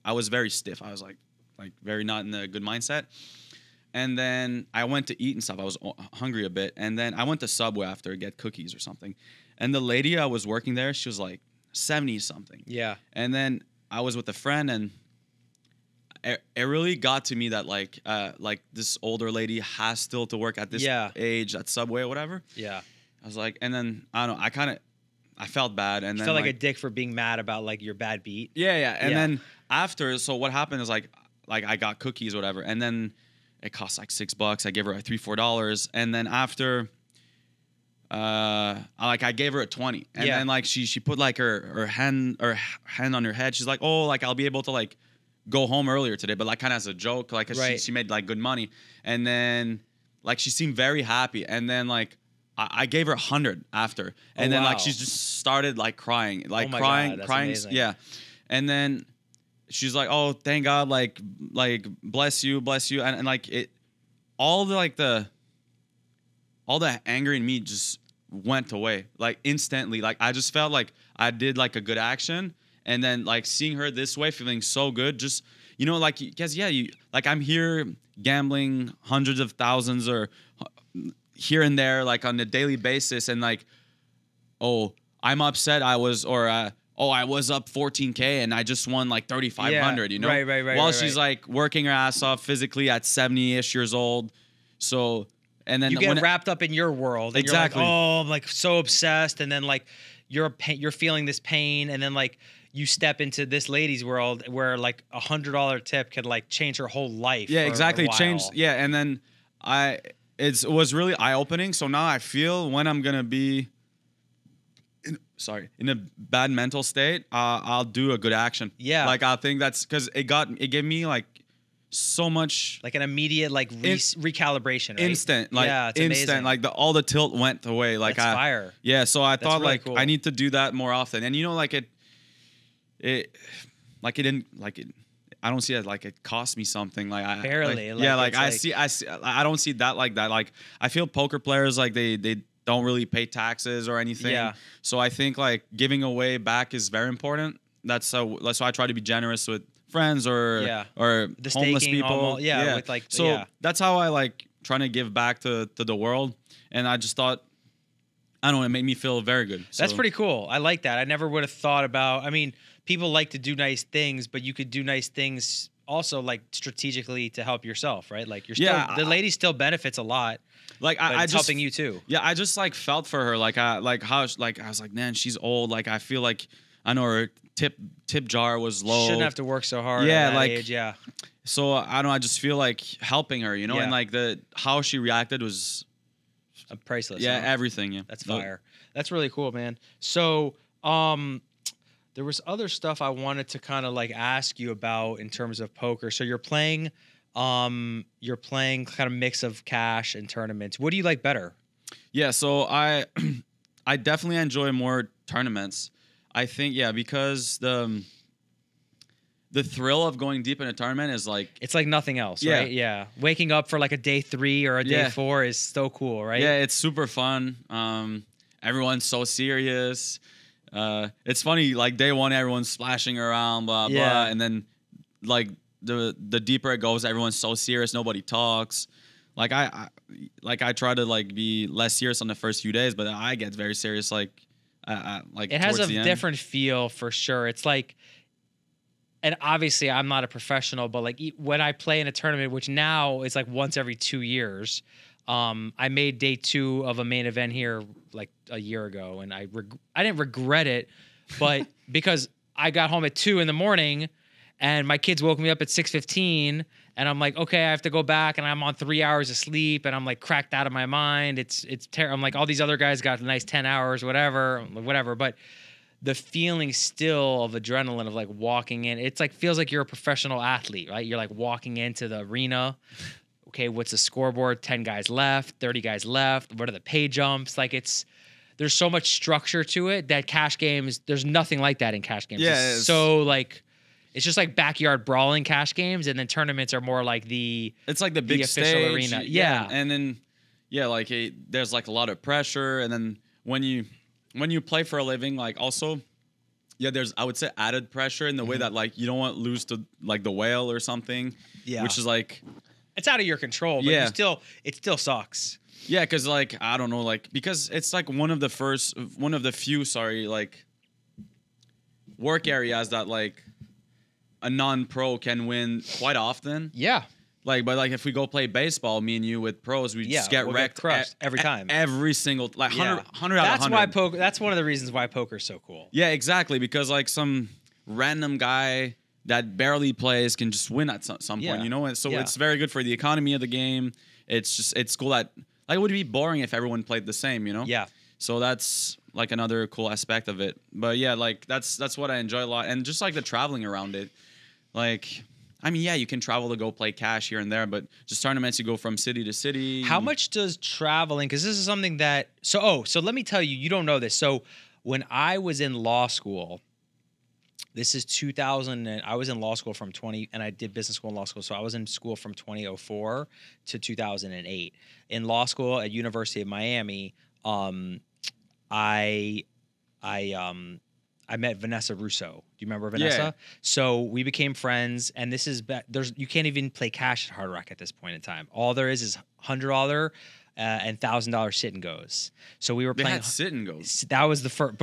I was very stiff. I was like very not in a good mindset. And then I went to eat and stuff. I was hungry a bit. And then I went to Subway after to get cookies or something. And the lady I was working there, she was like 70 something. Yeah. And then I was with a friend, and it really got to me that like this older lady has still to work at this age at Subway or whatever. Yeah. I was like, and then I don't know, I felt bad, and You then felt like a dick for being mad about like your bad beat. yeah. And then after, so what happened is like I got cookies or whatever, and then it cost like $6. I gave her like $3-4, and then after, I gave her a 20, and then like she put like her hand on her head. She's like, oh, like I'll be able to like go home earlier today, but like kind of as a joke, like 'cause she made like good money, and then like she seemed very happy, and then like I gave her 100 after, and then like she just started like crying, like crying, amazing. yeah, and then she's like, oh, thank God, like bless you, and like it, all the anger in me just went away like instantly. Like I just felt like I did like a good action. And then like seeing her this way, feeling so good, just, you know, like, because like I'm here gambling hundreds of thousands or here and there, like on a daily basis. And like, oh, I'm upset. I was up 14K and I just won like 3,500, you know? Right. While she's like working her ass off physically at 70-ish years old. So, and then you get wrapped up in your world. And exactly. You're like, oh, I'm like so obsessed. And then like you're feeling this pain. And then like, you step into this lady's world where like $100 tip could like change her whole life. Yeah, for exactly. a while. Changed. Yeah. And then it was really eye opening. So now I feel when I'm going to be in a bad mental state, I'll do a good action. Yeah. Like I think that's because it gave me like so much, like an immediate like recalibration, right? Instant, like it's instant, amazing. like all the tilt went away. Like That's fire. Yeah. So I thought really like cool. I need to do that more often. And you know, like I don't see it like it cost me something. Like I barely. I don't see that like that. Like I feel poker players like they don't really pay taxes or anything. Yeah. So I think like giving away back is very important. That's why I try to be generous with friends or the homeless staking, people. with like that's how I like trying to give back to the world. And I just thought, I don't know, it made me feel very good. That's pretty cool. I like that. I never would have thought about, I mean, people like to do nice things, but you could do nice things also like strategically to help yourself, right? Like you're still, the lady still benefits a lot. Like I just helping you too. Yeah, I just like felt for her. Like I was like, man, she's old. Like I feel like I know her tip jar was low. Shouldn't have to work so hard. Yeah, at that like age. Yeah. So I don't know. I just feel like helping her, you know, and like how she reacted was priceless. Yeah, huh? everything. Yeah, that's fire. That's really cool, man. So there was other stuff I wanted to kind of like ask you about in terms of poker. So you're playing kind of mix of cash and tournaments. What do you like better? Yeah, so I definitely enjoy more tournaments. I think because the thrill of going deep in a tournament is like it's like nothing else, right? Yeah. Waking up for like a day 3 or a day 4 is so cool, right? Yeah, it's super fun. Everyone's so serious. It's funny, like day 1, everyone's splashing around, blah blah, and then like the deeper it goes, everyone's so serious, nobody talks. Like I try to like be less serious on the first few days, but I get very serious. Like it has a different feel for sure. It's like, and obviously I'm not a professional, but like when I play in a tournament, which now is like once every 2 years. I made day 2 of a main event here like a year ago, and I didn't regret it, but because I got home at 2 in.the.morning and my kids woke me up at 6:15, and I'm like, okay, I have to go back, and I'm on 3 hours of sleep, and I'm like cracked out of my mind. It's terrible. I'm like, all these other guys got a nice 10 hours, whatever, but the feeling still of adrenaline of like walking in, it's like feels like you're a professional athlete, right? You're like walking into the arena. Okay, what's the scoreboard? 10 guys left, 30 guys left. What are the pay jumps? Like there's so much structure to it that cash games, there's nothing like that in cash games. Yeah, so like, it's just like backyard brawling cash games, and then tournaments are more like it's like the big official stage, arena. Yeah. And then, like there's like a lot of pressure. And then when you when you play for a living, like also, yeah, there's I would say added pressure in the way that like you don't want to lose to like the whale or something. Yeah. Which is like, it's out of your control, but Yeah. it still sucks. yeah, because like I don't know, like because it's like one of the few, like work areas that like a non-pro can win quite often. Yeah. Like, but like if we go play baseball, me and you with pros, we just get we'll wrecked crushed every time. every single like 100 out of 100. That's why poker. That's one of the reasons why poker's so cool. Yeah, exactly. Because like some random guy that barely plays can just win at some Yeah. point, you know. And so Yeah. it's very good for the economy of the game. It's cool that like it would be boring if everyone played the same, you know. Yeah. So that's like another cool aspect of it. But yeah, like that's what I enjoy a lot, and just like the traveling around it, like. I mean, yeah, you can travel to go play cash here and there, but just tournaments, you go from city to city. How much does traveling? Because this is something that. So let me tell you, you don't know this. So when I was in law school, this is 2000. And I was in law school from 20, and I did business school and law school. So I was in school from 2004 to 2008. In law school at University of Miami, I met Vanessa Russo. Do you remember Vanessa? Yeah. So we became friends, and this is you can't even play cash at Hard Rock at this point in time. All there is $100 and $1,000 sit and goes. So we were They playing had sit and goes. That was the first.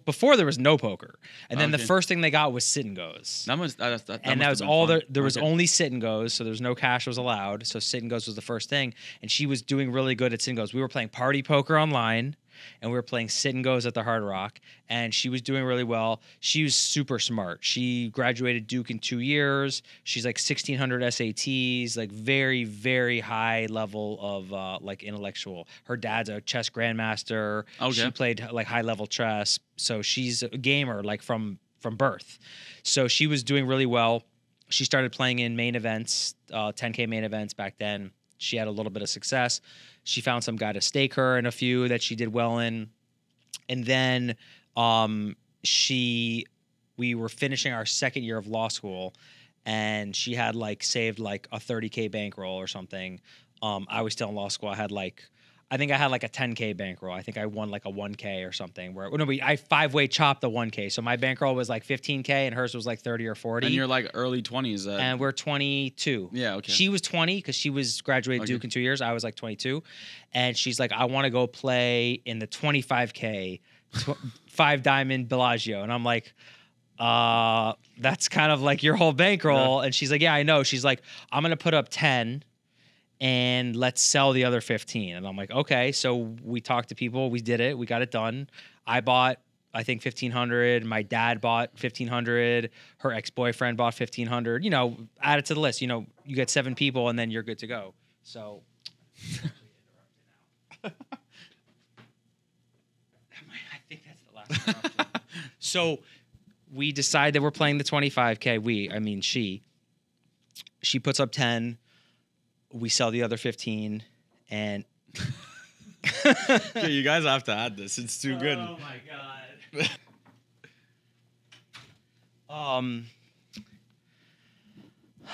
Before there was no poker, and then the Okay. first thing they got was sit and goes. That was And must that have was been all fun. there was Okay. only sit and goes, so there was no cash was allowed. So sit and goes was the first thing, and she was doing really good at sit and goes. We were playing party poker online, and we were playing sit and goes at the Hard Rock, and she was doing really well. She was super smart. She graduated Duke in 2 years. She's like 1,600 SATs, like very, very high level of like intellectual. Her dad's a chess grandmaster. Okay. She played like high level chess, so she's a gamer like from birth. So she was doing really well. She started playing in main events, 10K main events back then. She had a little bit of success. She found some guy to stake her in a few that she did well in. And then we were finishing our second year of law school, and she had like saved like a 30K bankroll or something. I was still in law school. I think I had like a 10K bankroll. I think I won like a 1K or something. I 5-way chopped the 1K. So my bankroll was like 15K and hers was like 30 or 40. And you're like early 20s. And we're 22. Yeah, okay. She was 20 because she was graduated Okay. Duke in 2 years. I was like 22. And she's like, I want to go play in the 25K, 5 diamond Bellagio. And I'm like, that's kind of like your whole bankroll. Yeah. And she's like, yeah, I know. She's like, I'm going to put up 10 and let's sell the other 15. And I'm like, okay. So we talked to people. We did it. We got it done. I bought, I think, 1,500. My dad bought 1,500. Her ex-boyfriend bought 1,500. You know, add it to the list. You know, you get 7 people and then you're good to go. So I think that's the last interruption. So we decide that we're playing the 25K. I mean, she puts up 10. We sell the other 15, and Okay, you guys have to add this. It's too good. Oh my god.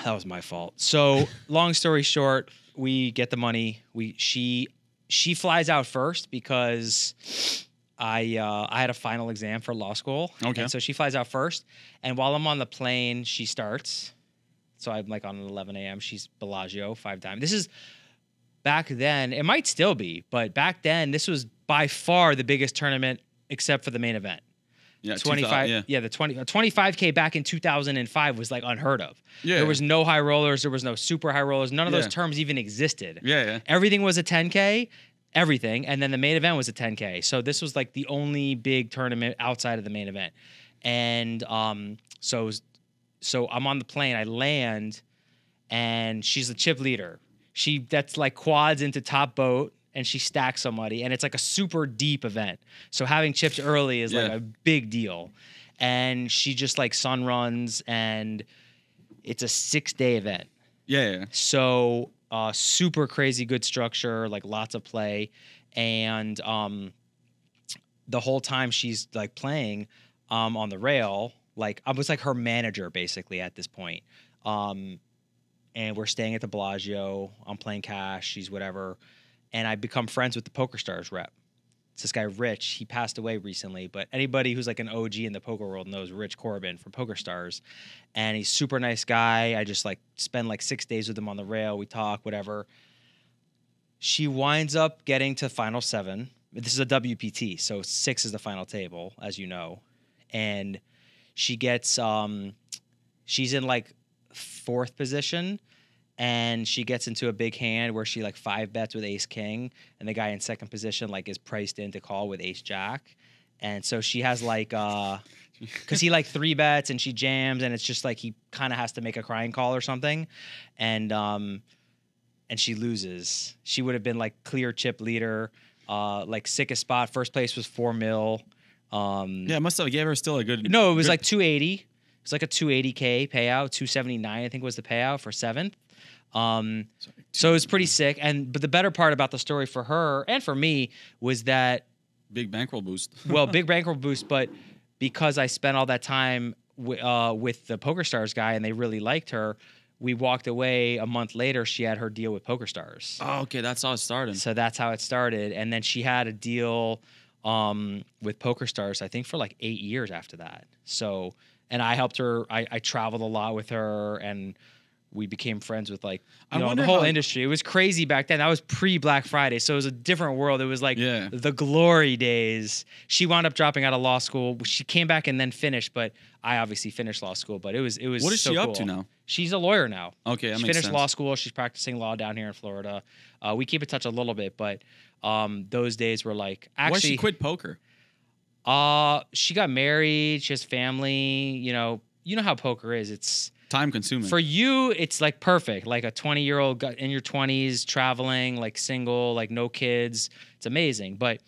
That was my fault. So, long story short, we get the money. She flies out first because I had a final exam for law school. Okay. And so she flies out first, and while I'm on the plane, she starts. So I'm like on an 11 a.m. She's Bellagio, 5 diamond. This is back then. It might still be, but back then, this was by far the biggest tournament except for the main event. Yeah, 25. Yeah, the 25K back in 2005 was like unheard of. Yeah. There was no high rollers. There was no super high rollers. None of those Yeah. terms even existed. Yeah. Everything was a 10K, everything. And then the main event was a 10K. So this was like the only big tournament outside of the main event. And so I'm on the plane, I land, and she's the chip leader. That's like quads into top boat, and she stacks somebody, and it's like a super deep event. So having chips early is like Yeah. a big deal. And she just like sun runs, and it's a 6-day event. Yeah. So super crazy good structure, like lots of play. And the whole time she's like playing on the rail, like I was like her manager basically at this point. And we're staying at the Bellagio. I'm playing cash. She's whatever. And I become friends with the PokerStars rep. It's this guy Rich. He passed away recently, but anybody who's like an OG in the poker world knows Rich Corbin from Poker Stars, and he's super nice guy. I just like spend like 6 days with him on the rail. We talk, whatever. She winds up getting to final 7. This is a WPT, so 6 is the final table, as you know, and she gets she's in like 4th position. And she gets into a big hand where she like 5 bets with ace king, and the guy in 2nd position like is priced in to call with ace jack, and so she has like because he like 3 bets and she jams, and it's just like he kind of has to make a crying call or something, and she loses. She would have been like clear chip leader, like sickest spot. First place was $4 million. Yeah, must have gave her still a good. No, it was good, like 280. It was like a 280K payout. 279 I think was the payout for 7th. So it was pretty sick. But the better part about the story for her and for me was that big bankroll boost. well, big bankroll boost, but because I spent all that time with the Poker Stars guy and they really liked her, we walked away a month later. She had her deal with Poker Stars. Oh, okay, that's how it started. So that's how it started, and then she had a deal with Poker Stars, I think, for like 8 years after that. So, and I helped her. I traveled a lot with her, and we became friends with like the whole industry. It was crazy back then. That was pre-Black Friday, so it was a different world. It was like the glory days. She wound up dropping out of law school. She came back and then finished, but I obviously finished law school. But it was What is so she cool. up to now? She's a lawyer now. Okay, that she makes finished sense. law school. She's practicing law down here in Florida. We keep in touch a little bit, but those days were like actually. Why she quit poker? She got married. She has family. You know how poker is. It's time consuming. For you, it's like perfect. Like a 20-year-old in your 20s, traveling, like single, like no kids. It's amazing. But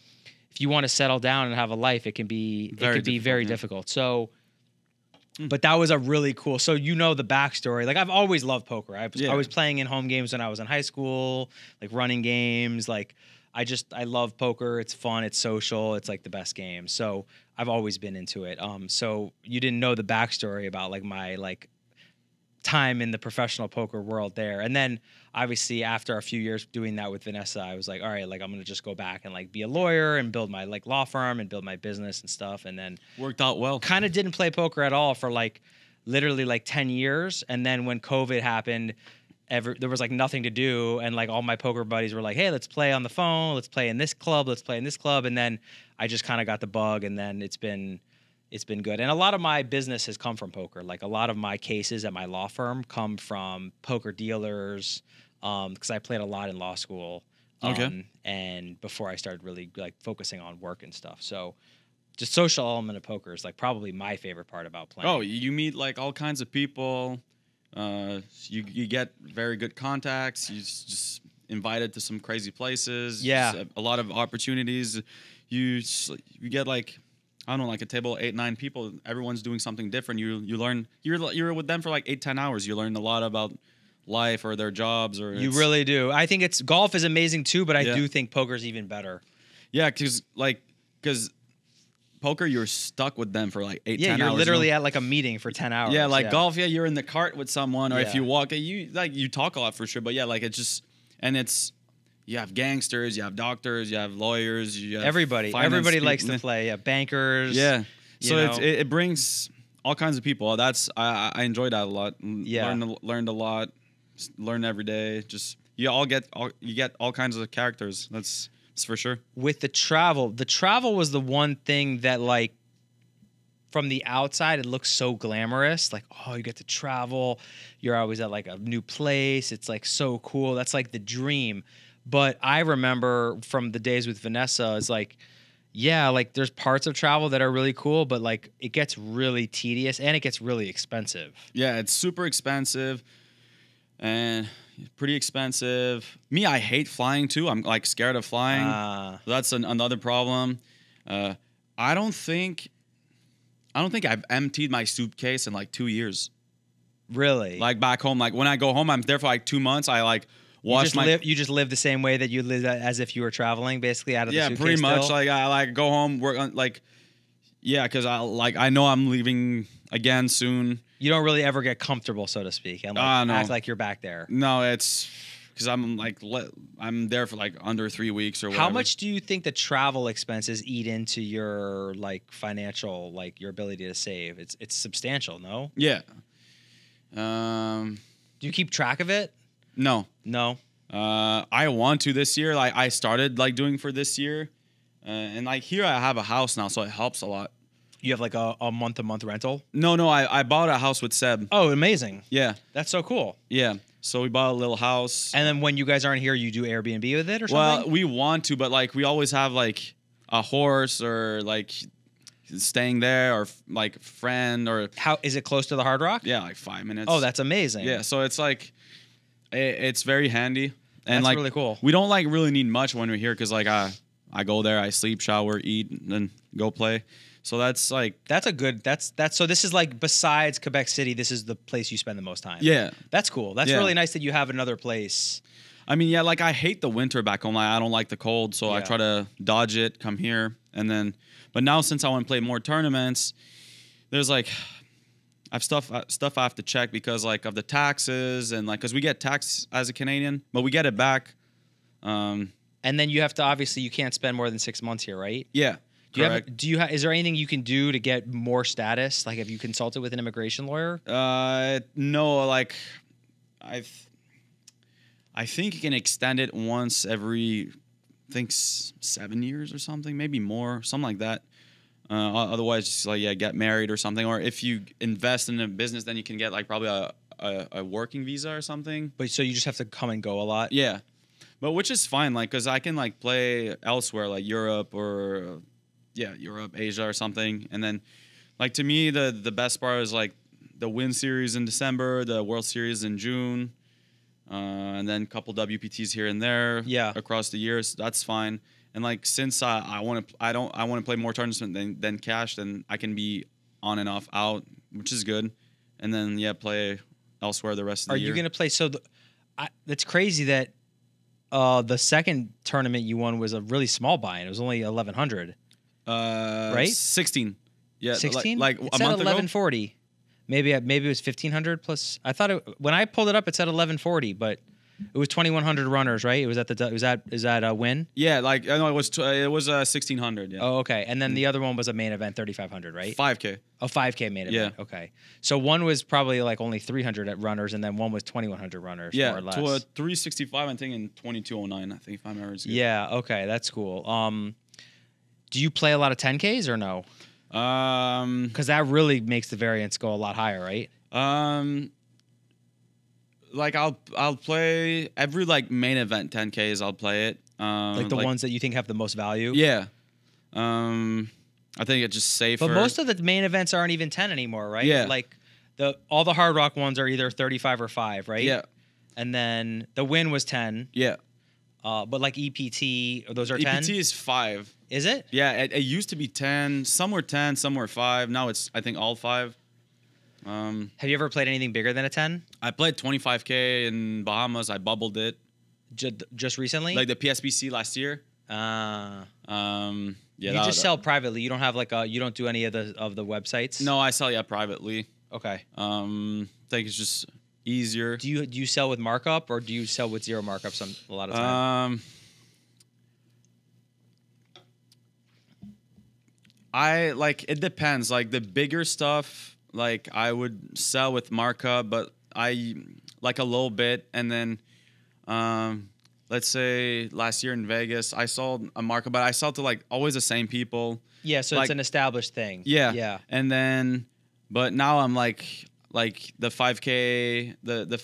if you want to settle down and have a life, it can be very difficult. So, but that was a really cool. So the backstory. Like I've always loved poker. I was playing in home games when I was in high school, like running games. Like I love poker. It's fun. It's social. It's like the best game. So I've always been into it. So you didn't know the backstory about like my like time in the professional poker world there. And then obviously after a few years doing that with Vanessa, I was like, all right, like I'm going to just go back and like be a lawyer and build my like law firm and build my business and stuff. And then worked out well. Kind of didn't play poker at all for like literally like 10 years. And then when COVID happened, there was like nothing to do. And like all my poker buddies were like, hey, let's play on the phone. Let's play in this club. Let's play in this club. And then I just kind of got the bug, and then it's been good. And a lot of my business has come from poker. Like a lot of my cases at my law firm come from poker dealers, because I played a lot in law school. And before I started really like focusing on work and stuff. So just social element of poker is like probably my favorite part about playing. Oh, you meet like all kinds of people. You get very good contacts. You just invited to some crazy places. Yeah. Just a lot of opportunities. You get like, I don't know, like a table of 8-9 people. Everyone's doing something different. You learn. You're with them for like 8-10 hours. You learn a lot about life or their jobs. Or you really do. I think golf is amazing too, but I do think poker's even better. Yeah, because poker, you're stuck with them for like 8-10 hours. Yeah, you're literally at like a meeting for 10 hours. Yeah, like golf. Yeah, you're in the cart with someone, or if Yeah. you walk, you talk a lot for sure. But yeah, like it's just, and it's. You have gangsters, you have doctors, you have lawyers, you have everybody likes to play. Yeah, bankers. Yeah, so it brings all kinds of people. I enjoyed that a lot. Yeah, learned a lot. Learn every day. Just you get all kinds of characters. That's for sure. With the travel was the one thing that like from the outside it looks so glamorous. Like, oh, you get to travel. You're always at like a new place. It's like so cool. That's like the dream. But I remember from the days with Vanessa, it's like, yeah, like there's parts of travel that are really cool, but like it gets really tedious and it gets really expensive. Yeah, it's super expensive and pretty expensive. Me, I hate flying too. I'm like scared of flying. That's another problem. I don't think I've emptied my suitcase in like 2 years. Really? Like back home, like when I go home, I'm there for like 2 months. I like. You just live the same way that you live as if you were traveling, basically out of the suitcase. Yeah, pretty much. Still? Like I like go home, work on like, yeah, because I know I'm leaving again soon. You don't really ever get comfortable, so to speak, and like act like you're back there. No, it's because I'm like I'm there for like under 3 weeks or whatever. How much do you think the travel expenses eat into your like financial, like your ability to save? It's substantial, no? Yeah. Do you keep track of it? No. No. I want to this year. Like I started like doing for this year, and like here I have a house now, so it helps a lot. You have like a month-to-month rental? No, I bought a house with Seb. Oh, amazing. Yeah, That's so cool. yeah. So we bought a little house. And then when you guys aren't here, you do Airbnb with it or Well, something? we want to, but like we always have like a horse or like staying there or like friend or How is it close to the Hard Rock? yeah, like 5 minutes. Oh, that's amazing. yeah. So it's like it's very handy and That's like really cool. we don't like really need much when we're here because like I go there, I sleep, shower, eat, and then go play. So that's like That's a good. That's so. This is like besides Quebec City, this is the place you spend the most time. yeah. That's cool. That's Yeah. really nice that you have another place. I mean, yeah, like I hate the winter back home. Like, I don't like the cold, so I Yeah. try to dodge it, come here, and then. But now since I want to play more tournaments, there's like, I've stuff I have to check because like of the taxes and like because we get taxed as a Canadian, but we get it back. And then you have to obviously you can't spend more than 6 months here, right? Yeah. Do you correct. have? Do you? Is there anything you can do to get more status? Like, have you consulted with an immigration lawyer? No, like I think you can extend it once every, I think 7 years or something, maybe more, something like that. Otherwise, just like get married or something. Or if you invest in a business, then you can get like probably a working visa or something. But so you just have to come and go a lot. Yeah, but which is fine, like because I can like play elsewhere, like Europe or Europe, Asia or something. And then, like to me, the best part is like the Win Series in December, the World Series in June. And then a couple WPTs here and there, across the years. That's fine. And like since I want to play more tournaments than cash, then I can be on and off out, which is good. And then play elsewhere the rest of the year. Are you gonna play? So that's crazy that the second tournament you won was a really small buy-in. It was only 1,100. Right? 16. Yeah, 16. Like it a said month ago. 1140. Maybe it was 1,500 plus. I thought when I pulled it up, it said 1,140, but it was 2,100 runners, right? It was at the is that a win? Yeah, like I know it was 1,600. Yeah. Oh, okay. And then the other one was a main event, 3,500, right? 5K. Oh, 5K main event. Yeah. Okay. So one was probably like only 300 at runners, and then one was 2,100 runners. Yeah, more or less. to a 365, I think, and 2209. I think if I remember. Yeah. Okay, that's cool. Do you play a lot of 10Ks or no? Because that really makes the variance go a lot higher, right? Like I'll play every like main event 10Ks. I'll play it. Like the ones that you think have the most value. Yeah. I think it's just safer. But most of the main events aren't even 10 anymore, right? Yeah. Like all the Hard Rock ones are either 35 or 5, right? Yeah. And then the Win was 10. Yeah. But like EPT, those are 10. EPT is 5. Is it? Yeah, it used to be 10. Some were 10, some were 5. Now it's I think all 5. Have you ever played anything bigger than a 10? I played 25K in Bahamas. I bubbled it. Just recently? Like the PSBC last year. Yeah, you that, just sell privately. You don't have like you don't do any of the websites. No, I sell privately. Okay. I think it's just easier. Do you sell with markup or do you sell with zero markup a lot of time? I like it depends. Like the bigger stuff, like I would sell with markup, but I like a little bit, and then let's say last year in Vegas, I sold a markup, but I sold to like always the same people. Yeah, so like, it's an established thing. Yeah. Yeah. And then but now I'm like the 5K, the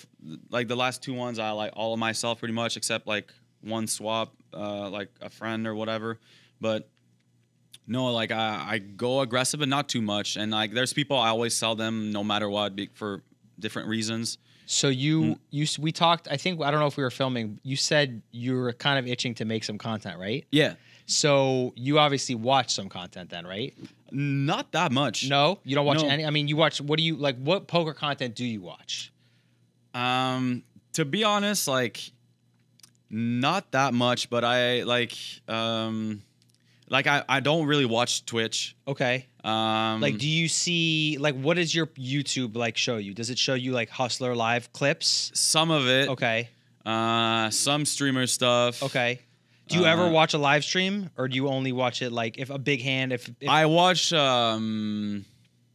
like the last 2 ones I like all of myself pretty much except like one swap, like a friend or whatever. But no, like I go aggressive but not too much. And like there's people I always sell them no matter what for different reasons. So we talked, I think, I don't know if we were filming, you said you were kind of itching to make some content, right? Yeah. So you obviously watch some content then, right? Not that much. No? You don't watch No. any? I mean, you watch, what poker content do you watch? To be honest, like not that much, but I I don't really watch Twitch. Okay. Like, do you see, like, what does your YouTube like show you? Does it show you like Hustler Live clips? Some of it. Okay. Some streamer stuff. Okay. Do you ever watch a live stream, or do you only watch it like if a big hand? If I watch.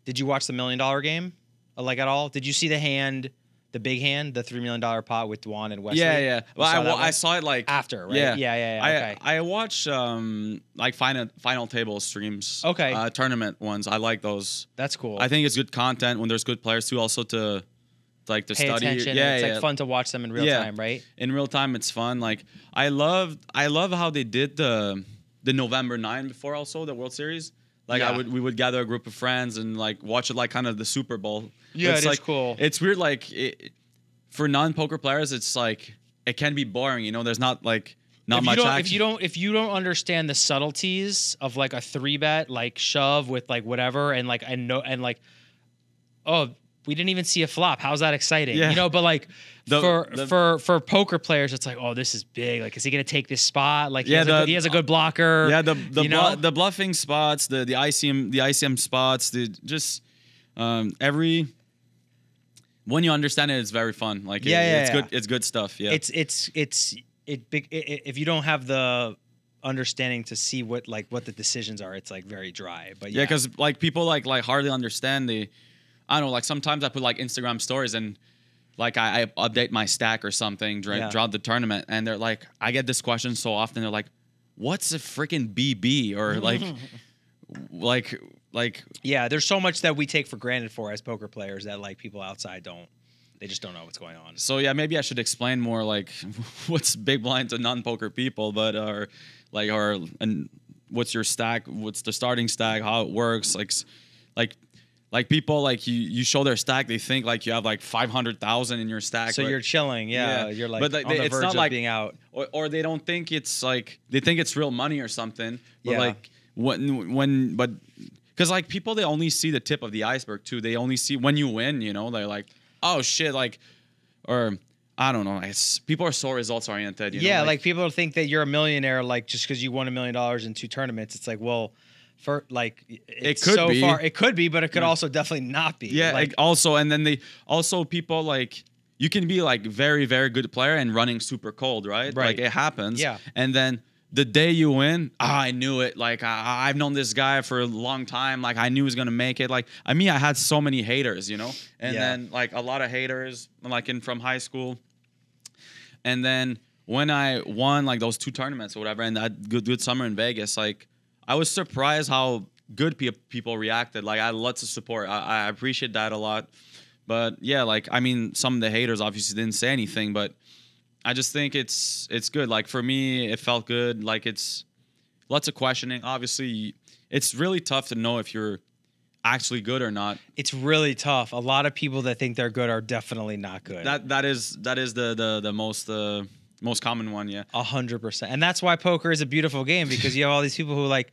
Did you watch the $1 Million Game, like at all? Did you see the hand, the big hand, the $3 million pot with Dwan and Wesley? Yeah. Well, I saw it like after, right? Yeah. Yeah. Okay. I watch like final table streams. Okay. Tournament ones. I like those. That's cool. I think it's good content when there's good players too. Also to like to pay study. attention. Yeah, It's like fun to watch them in real time, right? In real time, it's fun. Like I love how they did the November 9 before also the World Series. Like we would gather a group of friends and like watch it like kind of the Super Bowl. Yeah, it's it like, is cool. It's weird. Like for non-poker players, it's like it can be boring. You know, there's not like much action. If you don't understand the subtleties of like a 3-bet, like shove with like whatever, and like oh, we didn't even see a flop. How's that exciting? Yeah. You know, but like for poker players, it's like, oh, this is big. Like, is he gonna take this spot? Like, he has a good blocker. Yeah, the bluffing spots, the ICM spots, when you understand it, it's very fun. Like, it's good. It's good stuff. Yeah, if you don't have the understanding to see what the decisions are, it's like very dry. But yeah, because like people like hardly understand I don't know, like sometimes I put like Instagram stories and like I update my stack or something throughout the tournament, and they're like, I get this question so often. They're like, "What's a freaking BB?" or like yeah, there's so much that we take for granted as poker players that like people outside don't. They just don't know what's going on. So yeah, maybe I should explain more like what's big blind to non-poker people, but and what's your stack? What's the starting stack? How it works? Like people like you show their stack, they think like you have like 500,000 in your stack. So you're chilling, you're like on the verge of being out, or they don't think it's like they think it's real money or something. But like because like people they only see the tip of the iceberg too. They only see when you win. You know, they're like, oh shit, like or. I don't know. People are so results oriented. You know? Like people think that you're a millionaire like just because you won $1 million in 2 tournaments. It's like, well. For like it could be. It could be, but it could also definitely not be. Yeah, like also, and then people like you can be like very very good player and running super cold, right? Like it happens. Yeah, and then the day you win, I knew it. Like I've known this guy for a long time. Like I knew he was gonna make it. Like I had so many haters, you know, and then like a lot of haters like from high school, and then when I won like those 2 tournaments or whatever, and that good summer in Vegas, like. I was surprised how good people reacted. Like I had lots of support. I appreciate that a lot. But yeah, like I mean, some of the haters obviously didn't say anything, but I just think it's good. Like for me, it felt good. Like it's lots of questioning. Obviously, it's really tough to know if you're actually good or not. It's really tough. A lot of people that think they're good are definitely not good. That is the most common one, yeah. 100%. And that's why poker is a beautiful game, because you have all these people who like,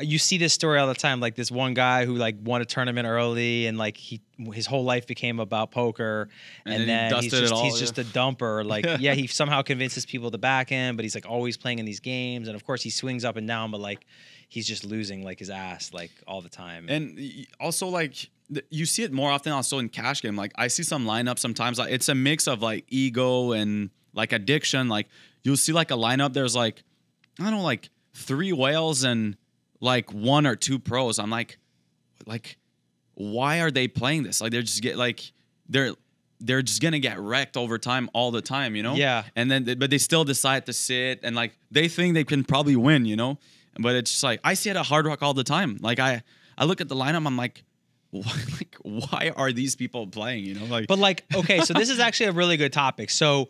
you see this story all the time, like this one guy who like won a tournament early and like his whole life became about poker, and then he's just a dumper. Like he somehow convinces people to back him, but he's like always playing in these games, and of course he swings up and down, but like he's just losing like his ass like all the time. And also like you see it more often also in cash game. Like I see some lineups sometimes, like it's a mix of like ego and like addiction. Like you'll see like a lineup, there's like I don't know, like 3 whales and like 1 or 2 pros. I'm like why are they playing this? Like they're just they're just gonna get wrecked over time all the time, you know? Yeah. And then but they still decide to sit and like they think they can probably win, you know? But it's just like I see it at Hard Rock all the time. Like I look at the lineup, I'm like why are these people playing, you know? Like but like okay, so this is actually a really good topic. So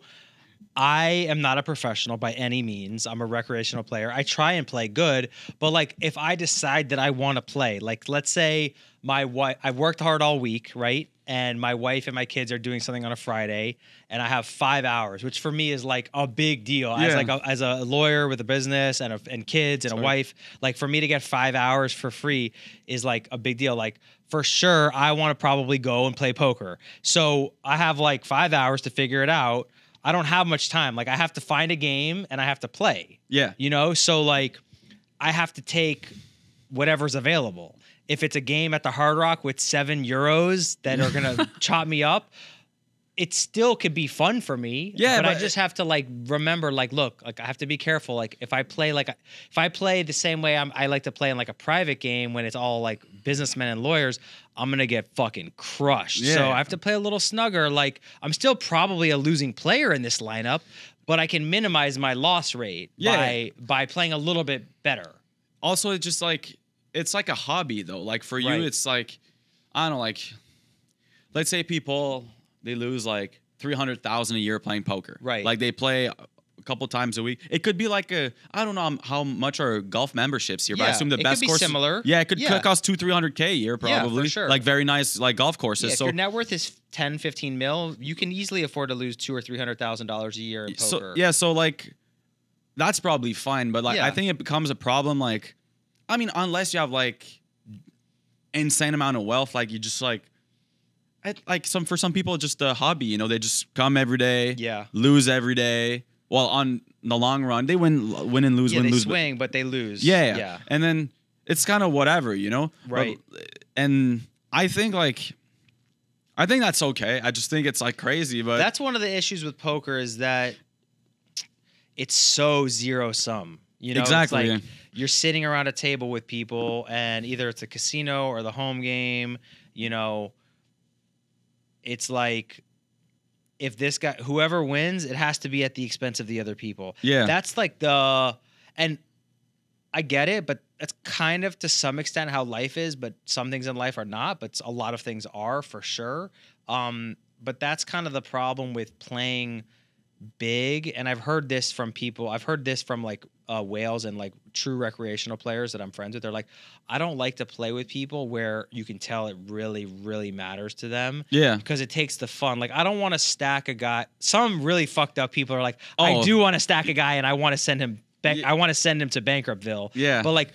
I am not a professional by any means. I'm a recreational player. I try and play good, but like if I decide that I want to play, like let's say my wife, I've worked hard all week, right? And my wife and my kids are doing something on a Friday, and I have 5 hours, which for me is like a big deal. Yeah. As a lawyer with a business and kids and a wife, like for me to get 5 hours for free is like a big deal. Like for sure, I want to probably go and play poker. So I have like 5 hours to figure it out. I don't have much time. Like I have to find a game and I have to play. Yeah. You know, so like I have to take whatever's available. If it's a game at the Hard Rock with €7 that are going to chop me up, it still could be fun for me. Yeah, but I but just have to like remember, like, look, like I have to be careful. Like if I play the same way I like to play in like a private game when it's all like businessmen and lawyers, I'm gonna get fucking crushed. Yeah. So I have to play a little snugger. Like I'm still probably a losing player in this lineup, but I can minimize my loss rate by playing a little bit better. Also, it's just like it's like a hobby though. Like for you, Right. it's like I don't know, like let's say people they lose like 300,000 a year playing poker. Right. Like they play a couple times a week. It could be like I don't know how much are golf memberships here, but I Yeah, assume the it best could be course similar. Yeah, it could Yeah. cost 200-300K a year Yeah, probably. for sure. Like very nice like golf courses. Yeah, if so your net worth is 10, 15 mil, you can easily afford to lose $200,000 or $300,000 a year in poker. so like that's probably fine, but like Yeah. I think it becomes a problem. Like I mean, unless you have like insane amount of wealth, like you just like for some people it's just a hobby. You know, they just come every day, Yeah. lose every day. Well, on the long run, they win and lose, Yeah, win they lose. swing, but they lose. Yeah, Yeah. and then it's kind of whatever, you know. Right. And I think that's okay. I just think it's like crazy, but That's one of the issues with poker is that it's so zero sum. You know, Exactly, It's like yeah. you're sitting around a table with people, and either it's a casino or the home game. You know, it's like if this guy, whoever wins, it has to be at the expense of the other people. Yeah. That's like and I get it, but that's kind of to some extent how life is. But some things in life are not. But a lot of things are for sure. But that's kind of the problem with playing big. And I've heard this from people. I've heard this from like whales and like true recreational players that I'm friends with. They're like, I don't like to play with people where you can tell it really, really matters to them. Yeah. Because it takes the fun. Like I don't want to stack a guy. Some really fucked up people are like, I Oh. do want to stack a guy and I want to send him back. Yeah. I want to send him to Bankruptville. Yeah. But like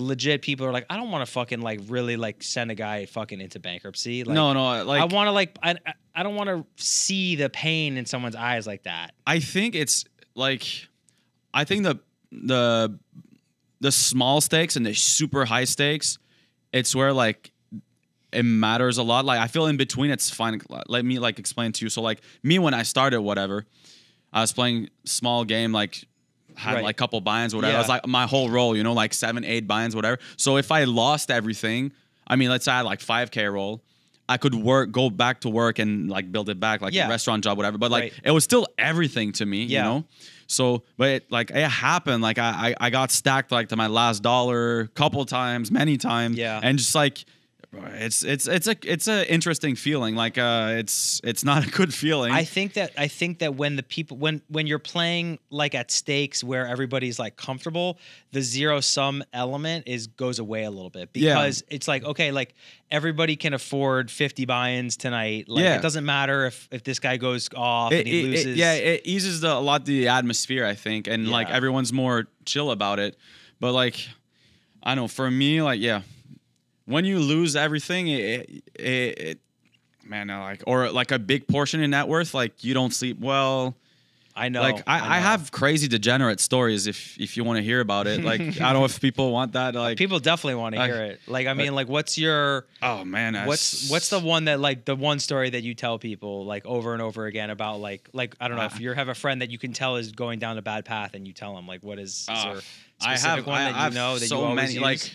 legit people are like, I don't want to fucking like really like send a guy fucking into bankruptcy. Like, no, like I want to like I don't want to see the pain in someone's eyes like that. I think it's like I think the small stakes and the super high stakes, it's where like it matters a lot. Like I feel in between it's fine. Let me like explain to you. So like me when I started whatever, I was playing small game like had Right. like couple buy-ins whatever. Yeah. It was like my whole roll, you know, like 7-8 buy-ins whatever. So if I lost everything, I mean let's say I had like 5K roll, I could go back to work and like build it back, like Yeah. a restaurant job, whatever. But like Right. it was still everything to me, Yeah. you know. So, but it happened. Like I got stacked like to my last dollar, couple times, many times. Yeah. And just like it's a interesting feeling. Like it's not a good feeling. I think that when the people when you're playing like at stakes where everybody's like comfortable, the zero sum element goes away a little bit because it's like okay, like everybody can afford 50 buy-ins tonight. Like Yeah. it doesn't matter if this guy goes off and he loses. It eases a lot the atmosphere, I think, and like Yeah. everyone's more chill about it. But like, I don't know, for me, like when you lose everything, man, like or like a big portion of net worth, like you don't sleep well. I know. Like I have crazy degenerate stories if you want to hear about it. Like I don't know if people want that. Like people definitely want to like- hear it. Like I mean, like what's your oh man, what's the one that like the one story that you tell people like over and over again about like I don't know if you have a friend that you can tell is going down a bad path and you tell them like what is there a I specific have one that I you know have that so you always many use? like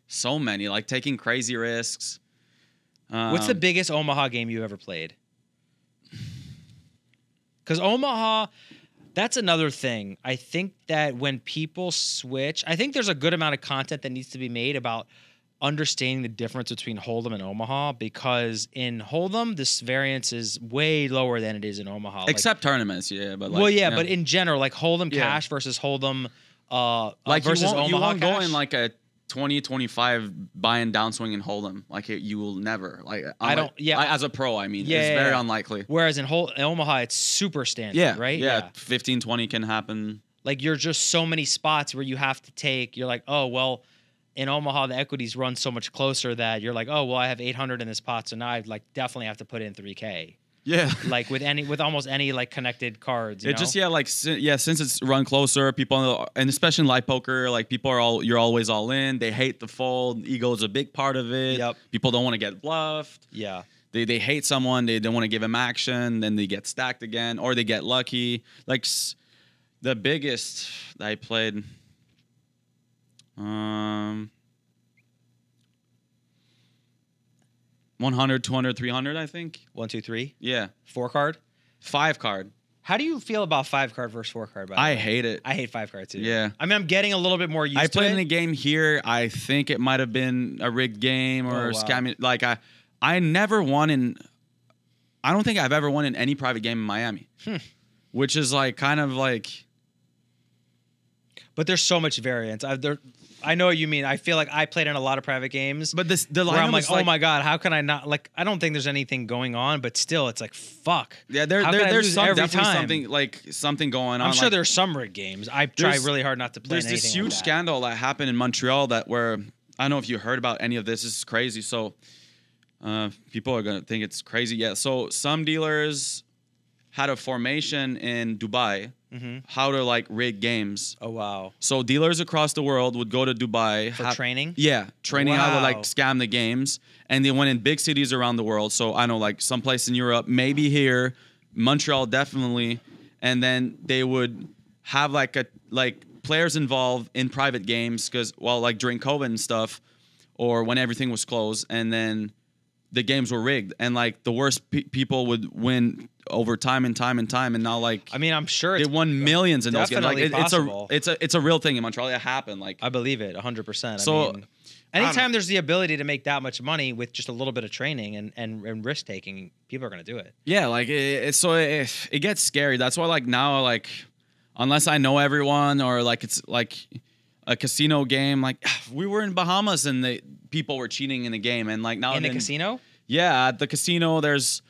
so many like taking crazy risks. What's the biggest Omaha game you ever played? Because Omaha, that's another thing. I think that when people switch, I think there's a good amount of content that needs to be made about understanding the difference between Hold'em and Omaha, because in Hold'em, this variance is way lower than it is in Omaha. Except tournaments, yeah. But like, well, yeah, but in general, like Hold'em Yeah. cash versus Hold'em like versus you Omaha won't go cash. in like a 20-25 buy and downswing and hold them. Like you will never. Like I don't- yeah. like, as a pro, I mean, Yeah, it's yeah, very yeah. unlikely. Whereas in Omaha, it's super standard, Yeah, right? Yeah, 15-20 can happen. Like you're just so many spots where you have to take. You're like, oh well, in Omaha the equities run so much closer that you're like, oh well, I have 800 in this pot, so now I like definitely have to put in 3K. Yeah. Like with almost any like connected cards. You It know? just since it's run closer, people and especially in live poker, like people are you're always all in. They hate the fold. Ego is a big part of it. Yep. People don't want to get bluffed. yeah. they hate someone, they don't want to give him action, then they get stacked again, or they get lucky. Like the biggest that I played, 100, 200, 300, I think. 1, 2, 3. Yeah. 4 card. 5 card. How do you feel about 5 card versus 4 card? By the I way? hate it. I hate 5 card too. Yeah. I mean, I'm getting a little bit more used to it. I played in a game here. I think it might have been a rigged game or scamming. Like I never won in. I don't think I've ever won in any private game in Miami, which is like kind of like. But there's so much variance. I know what you mean. I feel like I played in a lot of private games. But the where I'm like, oh my God, how can I not? Like, I don't think there's anything going on, but still, it's like, fuck. Yeah, there's something going on. I'm sure there's some rigged games. I try really hard not to play. There's this huge scandal that happened in Montreal where I don't know if you heard about any of this. This is crazy. So people are gonna think it's crazy. Yeah. So some dealers had a formation in Dubai. How to like rig games. Oh wow! So dealers across the world would go to Dubai for training. Yeah, training how to like scam the games, and they went in big cities around the world. So I know like someplace in Europe, maybe here, Montreal definitely, and then they would have like players involved in private games because like during COVID and stuff, or when everything was closed, and then the games were rigged, and like the worst people would win over time and time and time, and now like I mean, I'm sure they won millions in those games. Like possible. it's a real thing in Montreal. It happened. Like I believe it 100%. So I mean, anytime there's the ability to make that much money with just a little bit of training and risk taking, people are gonna do it. Yeah, like it gets scary. That's why like now like unless I know everyone or like it's like a casino game, like we were in Bahamas and the people were cheating in the game, and like now in the casino. Yeah, at the casino, there's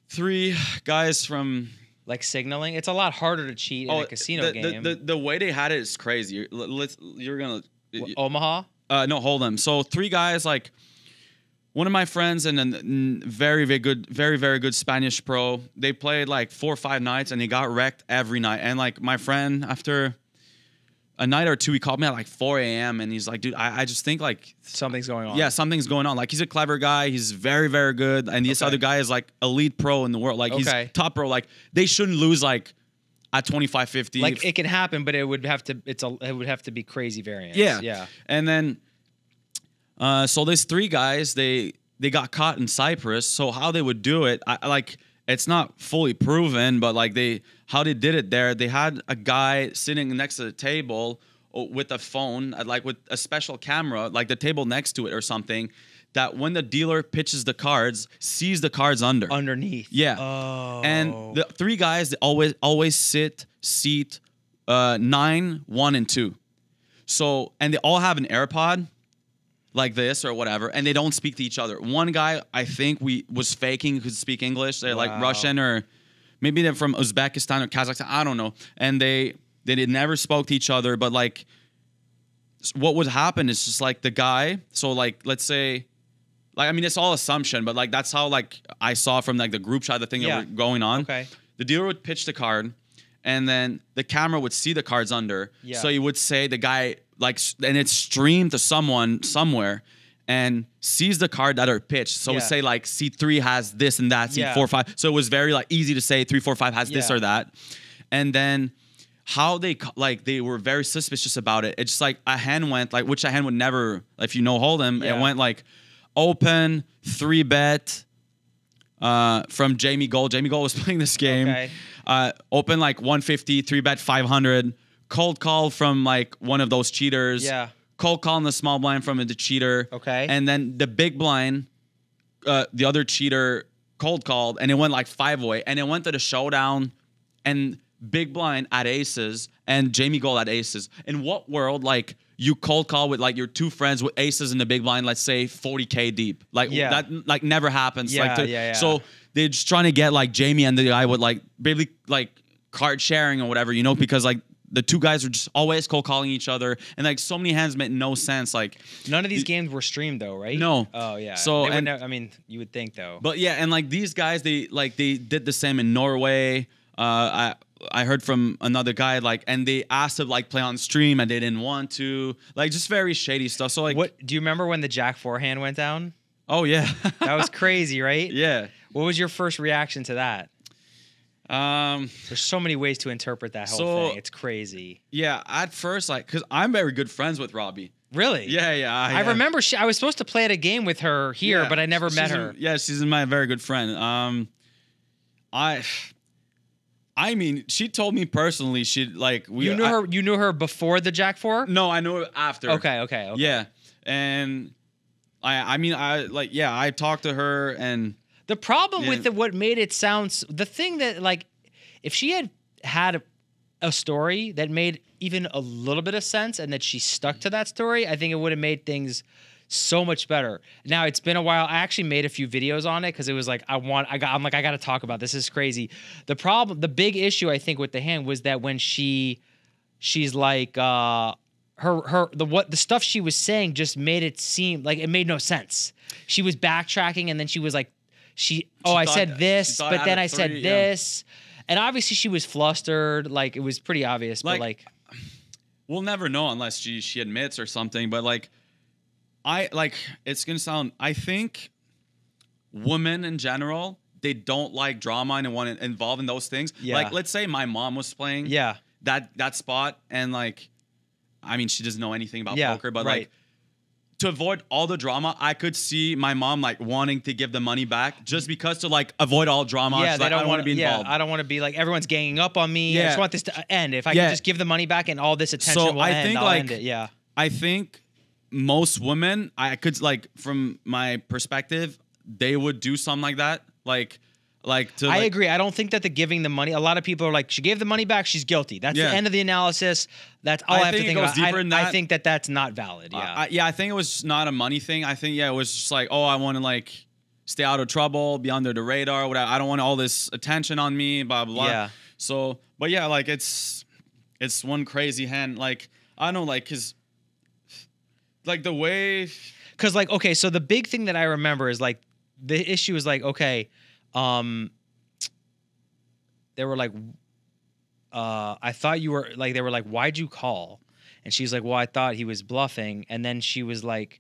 3 guys from like signaling. It's a lot harder to cheat in a casino game. The way they had it is crazy. You're gonna Omaha. No, hold on. So 3 guys, like one of my friends and a very very good Spanish pro. They played like 4 or 5 nights and they got wrecked every night. And like my friend, after a night or 2, he called me at like 4 a.m. and he's like, dude, I just think like something's going on. Yeah, something's going on. Like he's a clever guy. He's very, very good. And this other guy is like elite pro in the world. Like he's top pro. Like they shouldn't lose like at 25, 50. Like it can happen, but it would have to be crazy variance. Yeah. Yeah. And then so there's 3 guys, they got caught in Cyprus. So how they would do it, it's not fully proven, but like how they did it there, they had a guy sitting next to the table with a phone, like with a special camera, like the table next to it or something, that when the dealer pitches the cards, sees the cards underneath. Yeah. Oh. And the 3 guys, they always sit seat 9, 1, and 2. So, and they all have an AirPod like this or whatever, and they don't speak to each other. One guy, I think was faking, could speak English. They're like Russian, or maybe they're from Uzbekistan or Kazakhstan. I don't know. And they never spoke to each other. But like, what would happen is just like the guy. So like, let's say, like I mean, it's all assumption, but like that's how like I saw from like the group chat the thing that were going on. Okay. The dealer would pitch the card, and then the camera would see the cards under. Yeah. So you would say the guy. Like, and it's streamed to someone somewhere and sees the card that are pitched. So we say like seat 3 has this and that, seat 4, 5. So it was very like easy to say 3, 4, 5 has this or that. And then how they were very suspicious about it. It's just like a hand went like, which a hand would never, if you know hold'em, it went like open 3-bet from Jamie Gold. Jamie Gold was playing this game. Okay. Open like 150, 3-bet 500. Cold call from like one of those cheaters. Yeah. Cold call in the small blind from the cheater. Okay. And then the big blind, the other cheater cold called, and it went like 5-way, and it went to the showdown, and big blind at aces and Jamie Gold at aces. In what world like you cold call with like your 2 friends with aces in the big blind, let's say 40K deep? Like that like never happens. So they're just trying to get like Jamie and the guy with like basically like card sharing or whatever, because like the 2 guys were just always cold calling each other, and like so many hands made no sense. Like none of these games were streamed though, right? No. Oh yeah. So I mean, you would think though. But yeah, and like these guys, they did the same in Norway. I heard from another guy like, and they asked to like play on stream, and they didn't want to. Like just very shady stuff. So like, what do you remember when the Jack 4 hand went down? Oh yeah. That was crazy, right? Yeah. What was your first reaction to that? There's so many ways to interpret that whole So- thing. It's crazy. Yeah. At first, like, cause I'm very good friends with Robbie. Really? Yeah. Yeah. I remember I was supposed to play at a game with her here, Yeah, but I never met she's her. she's my very good friend. I mean, she told me personally, she like You knew her before the Jack 4? No, I know her after. Okay. Yeah, and I talked to her, and The problem Yeah. with what made it sound the thing that like if she had a story that made even a little bit of sense and that she stuck to that story, I think it would have made things so much better. Now it's been a while. I actually made a few videos on it because it was like I got to talk about this. This is crazy. The big issue I think with the hand was that when she's like the stuff she was saying just made it seem like it made no sense. She was backtracking and then she was like I said this, but then I said this. And obviously she was flustered. Like it was pretty obvious, but like we'll never know unless she admits or something. But like it's gonna sound. I think women in general, they don't like drama and want to involve in those things. Yeah. Like let's say my mom was playing that spot, and like I mean she doesn't know anything about poker, but like to avoid all the drama, I could see my mom like wanting to give the money back just because to like avoid all drama. Yeah, She's like, I don't want to be involved. I don't want to be like everyone's ganging up on me. I Yeah. just want this to end. If I can just give the money back and all this attention will end, I'll end it. Yeah. I think most women, I could like from my perspective, they would do something like that. I agree. I don't think that the giving the money. A lot of people are like, she gave the money back. She's guilty. That's the end of the analysis. That's all I have to think about. I think that that's not valid. Yeah. I think it was not a money thing. I think it was just like, oh, I want to like stay out of trouble, be under the radar. Whatever. I don't want all this attention on me. Blah blah blah. Yeah. So, but yeah, like it's one crazy hand. Like I don't know, like cause like the way. Cause like okay, so the big thing that I remember is like the issue is like okay. They were like, I thought you were like, they were like, why'd you call? And she's like, well, I thought he was bluffing. And then she was like,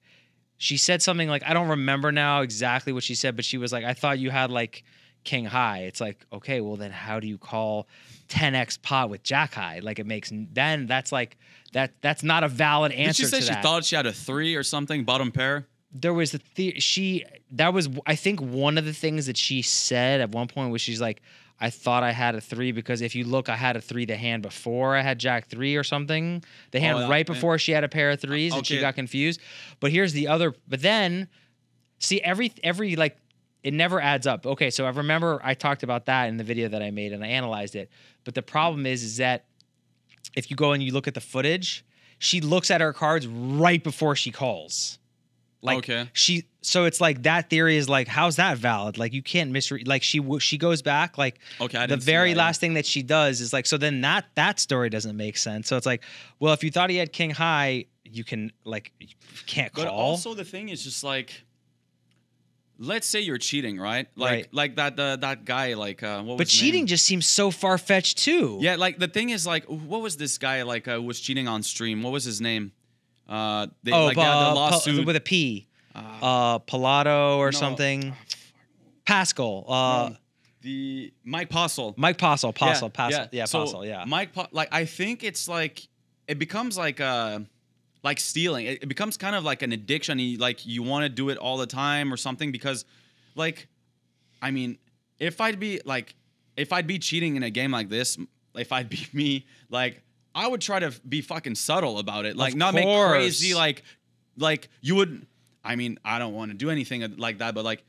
she said something like, I don't remember now exactly what she said, but she was like, I thought you had like king high. It's like, okay, well then how do you call 10x pot with jack high? Like it makes, then that's like, that's not a valid answer to that. Did she say she thought she had a 3 or something, bottom pair? There was that was I think one of the things that she said at one point was she's like, I thought I had a 3 because if you look, I had a 3 the hand before I had jack 3 or something. The hand right before she had a pair of 3s and she got confused. But here's the other. But then, see every like it never adds up. Okay, so I remember I talked about that in the video that I made and I analyzed it. But the problem is that if you go and you look at the footage, she looks at her cards right before she calls. Like so it's like that theory is like, how's that valid? Like you can't misread. Like she goes back. Like the very last thing that she does is like, so then that story doesn't make sense. So it's like, well, if you thought he had king high, you can like you can't call. But also the thing is just like, let's say you're cheating, right? Like that guy, like what was But his cheating name? just seems so far fetched too. Yeah, like the thing is like, what was this guy like was cheating on stream? What was his name? They had the lawsuit with a P. Palato or something. Pascal. The Mike Postle. Postle. Like I think it's like it becomes like stealing. It becomes kind of like an addiction. You want to do it all the time or something because, like, I mean, if I'd be cheating in a game like this, if I'd be me, like. I would try to be fucking subtle about it, like not make crazy, like you would. I mean, I don't want to do anything like that, but like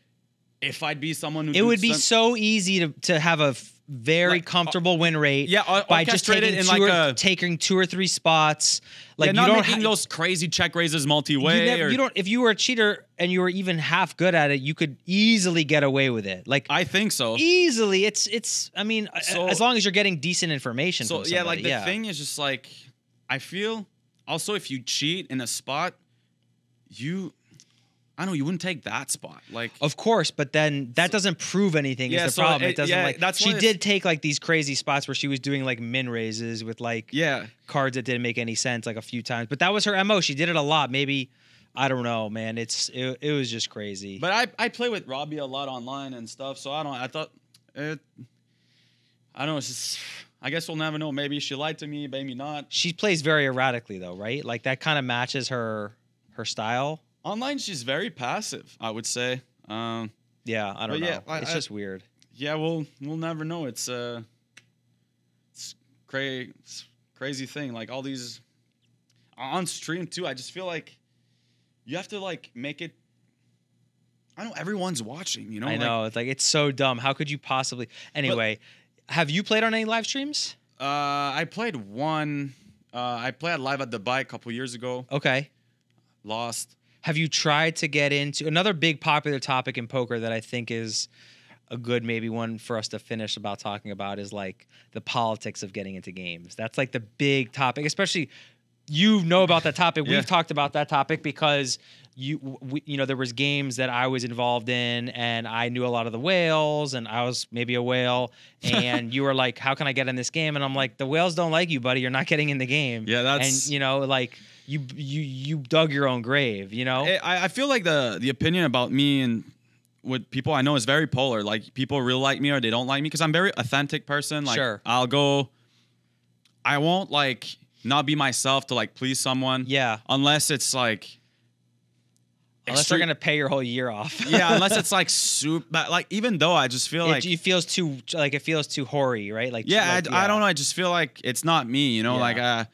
if I'd be someone who it would be so easy to have a very comfortable win rate. Yeah, by just taking 2 or 3 spots. Like not making those crazy check raises multi-way. You don't. If you were a cheater and you were even half good at it, you could easily get away with it. Like I think so. Easily, it's. I mean, as long as you're getting decent information. So from somebody, the thing is just like, I feel also if you cheat in a spot, I know you wouldn't take that spot, like of course, but then that doesn't prove anything. Is the problem? It doesn't she did take like these crazy spots where she was doing like min raises with like cards that didn't make any sense like a few times, but that was her MO. She did it a lot. Maybe I don't know, man. It was just crazy. But I play with Robbie a lot online and stuff, so I thought it. I don't know. It's just, I guess we'll never know. Maybe she lied to me, maybe not. She plays very erratically though, right? Like that kind of matches her style. Online, she's very passive, I would say. Yeah, I don't know. yeah, It's just weird. Yeah, we'll never know. It's crazy thing. Like all these on stream too. I just feel like you have to like make it. I know everyone's watching. You know, I know. It's like it's so dumb. How could you possibly? Anyway, have you played on any live streams? I played one. I played live at Dubai a couple years ago. Okay. Lost. Have you tried to get into another big popular topic in poker that I think is a good maybe one for us to finish about talking about is like the politics of getting into games. That's like the big topic, especially you know about that topic. Yeah. We've talked about that topic because you know there was games that I was involved in and I knew a lot of the whales and I was maybe a whale and you were like, how can I get in this game? And I'm like, the whales don't like you, buddy. You're not getting in the game. Yeah, that's and you know like. You dug your own grave, you know? I feel like the opinion about me and with people I know is very polar. Like people really like me or they don't like me because I'm a very authentic person. Like sure. I won't like not be myself to like please someone. Yeah. Unless it's like unless they're gonna pay your whole year off. Yeah, unless it's like super like even though I just feel like it feels too hoary, right? Like yeah, I don't know. I just feel like it's not me, you know, like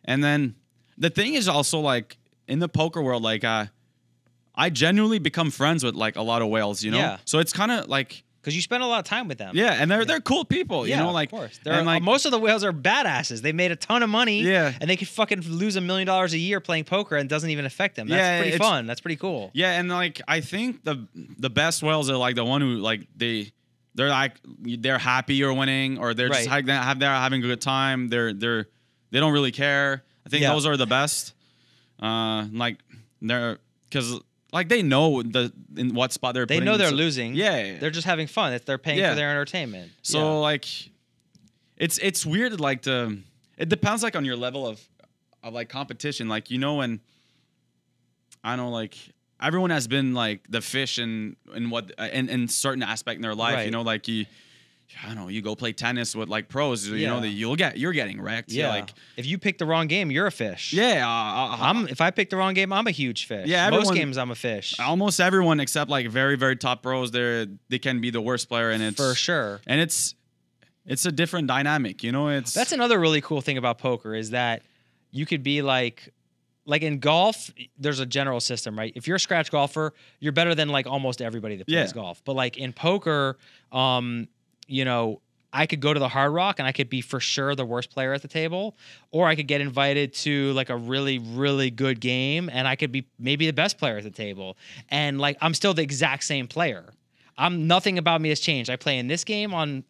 and then the thing is also like in the poker world, like I genuinely become friends with like a lot of whales, you know? Yeah. So it's kind of like because you spend a lot of time with them. Yeah, and they're cool people, you know, like of course. Like most of the whales are badasses. They made a ton of money. Yeah. And they could fucking lose $1 million a year playing poker and it doesn't even affect them. That's pretty fun. That's pretty cool. Yeah, and like I think the best whales are like the one who like they're like they're happy you're winning or they're just they're having a good time. They don't really care. I think those are the best. Like they're because like they know in what spot they're. They know they're losing. Yeah, they're just having fun. They're paying for their entertainment. So like, it's weird. Like it depends like on your level of like competition. Like you know when I know like everyone has been like the fish in what in certain aspect in their life. Right. You know like I don't know, you go play tennis with like pros, you know, you're getting wrecked. Yeah. Like if you pick the wrong game, you're a fish. Yeah. If I pick the wrong game, I'm a huge fish. Yeah. Most games I'm a fish. Almost everyone except like very, very top pros, they can be the worst player and it's for sure. And it's a different dynamic, you know, that's another really cool thing about poker is that you could be like in golf, there's a general system, right? If you're a scratch golfer, you're better than like almost everybody that plays golf. But like in poker, you know, I could go to the Hard Rock and I could be for sure the worst player at the table, or I could get invited to like a really, really good game and I could be maybe the best player at the table. And like, I'm still the exact same player. Nothing about me has changed. I play in this game on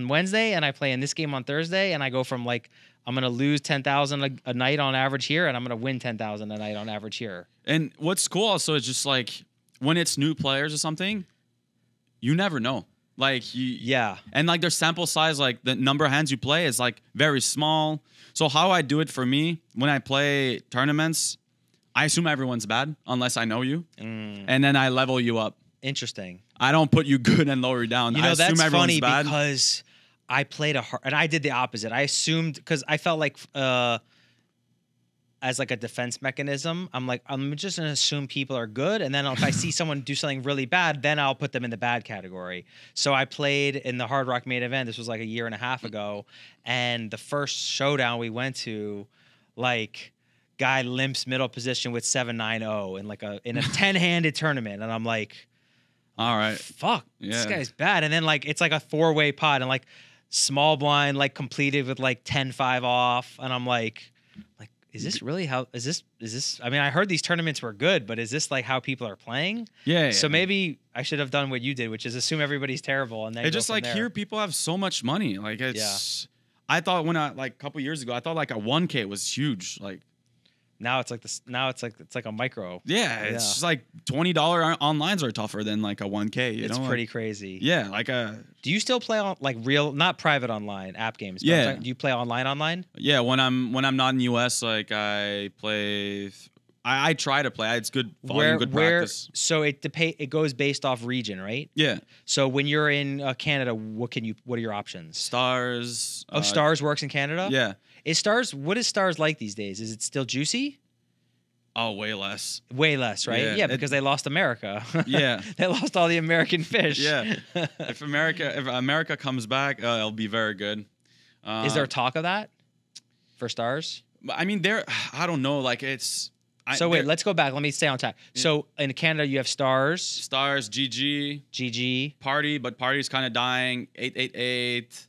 Wednesday and I play in this game on Thursday. And I go from like, I'm going to lose 10,000 a night on average here. And I'm going to win 10,000 a night on average here. And what's cool also is just like when it's new players or something, you never know. Like and like their sample size, like the number of hands you play is like very small. So how I do it for me when I play tournaments, I assume everyone's bad unless I know you, and then I level you up. Interesting. I don't put you good and lower you down. You know, I assume that's funny bad. because I played and I did the opposite. I assumed because I felt like as like a defense mechanism, I'm like, I'm just gonna assume people are good, and then if I see someone do something really bad, then I'll put them in the bad category. So I played in the Hard Rock main event. This was like a year and a half ago, and the first showdown we went to, like, guy limps middle position with 7-9-0 in a 10-handed tournament, and I'm like, all right, fuck, this guy's bad. And then like it's like a 4-way pot, and like small blind like completed with like 10-5 off, and I'm like. Is this really how? Is this? I mean, I heard these tournaments were good, but is this like how people are playing? Yeah. So maybe I should have done what you did, which is assume everybody's terrible, and then just like here, people have so much money. Like it's. I thought when a couple years ago, I thought like a 1K was huge. Like now it's like this. Now it's like a micro. Yeah, it's just like $20 onlines are tougher than like a 1K. It's pretty crazy. Yeah, like Do you still play on like real, not private online app games? But yeah. Do you play online? Yeah, when I'm not in the US, like I play I try to play. It's good volume, Where good where practice. so it goes based off region, right? Yeah, So when you're in Canada, what are your options? stars. Oh, Stars works in Canada? Yeah. What is Stars like these days? Is it still juicy? Oh, way less. Way less, right? Yeah, Yeah, because they lost America. Yeah. They lost all the American fish. Yeah. If America comes back, it'll be very good. Is there talk of that for Stars? I mean, I don't know. Like it's. So wait, let's go back. Let me stay on track. Yeah. So in Canada, you have Stars, Stars, GG. Party, but Party's kind of dying. 888.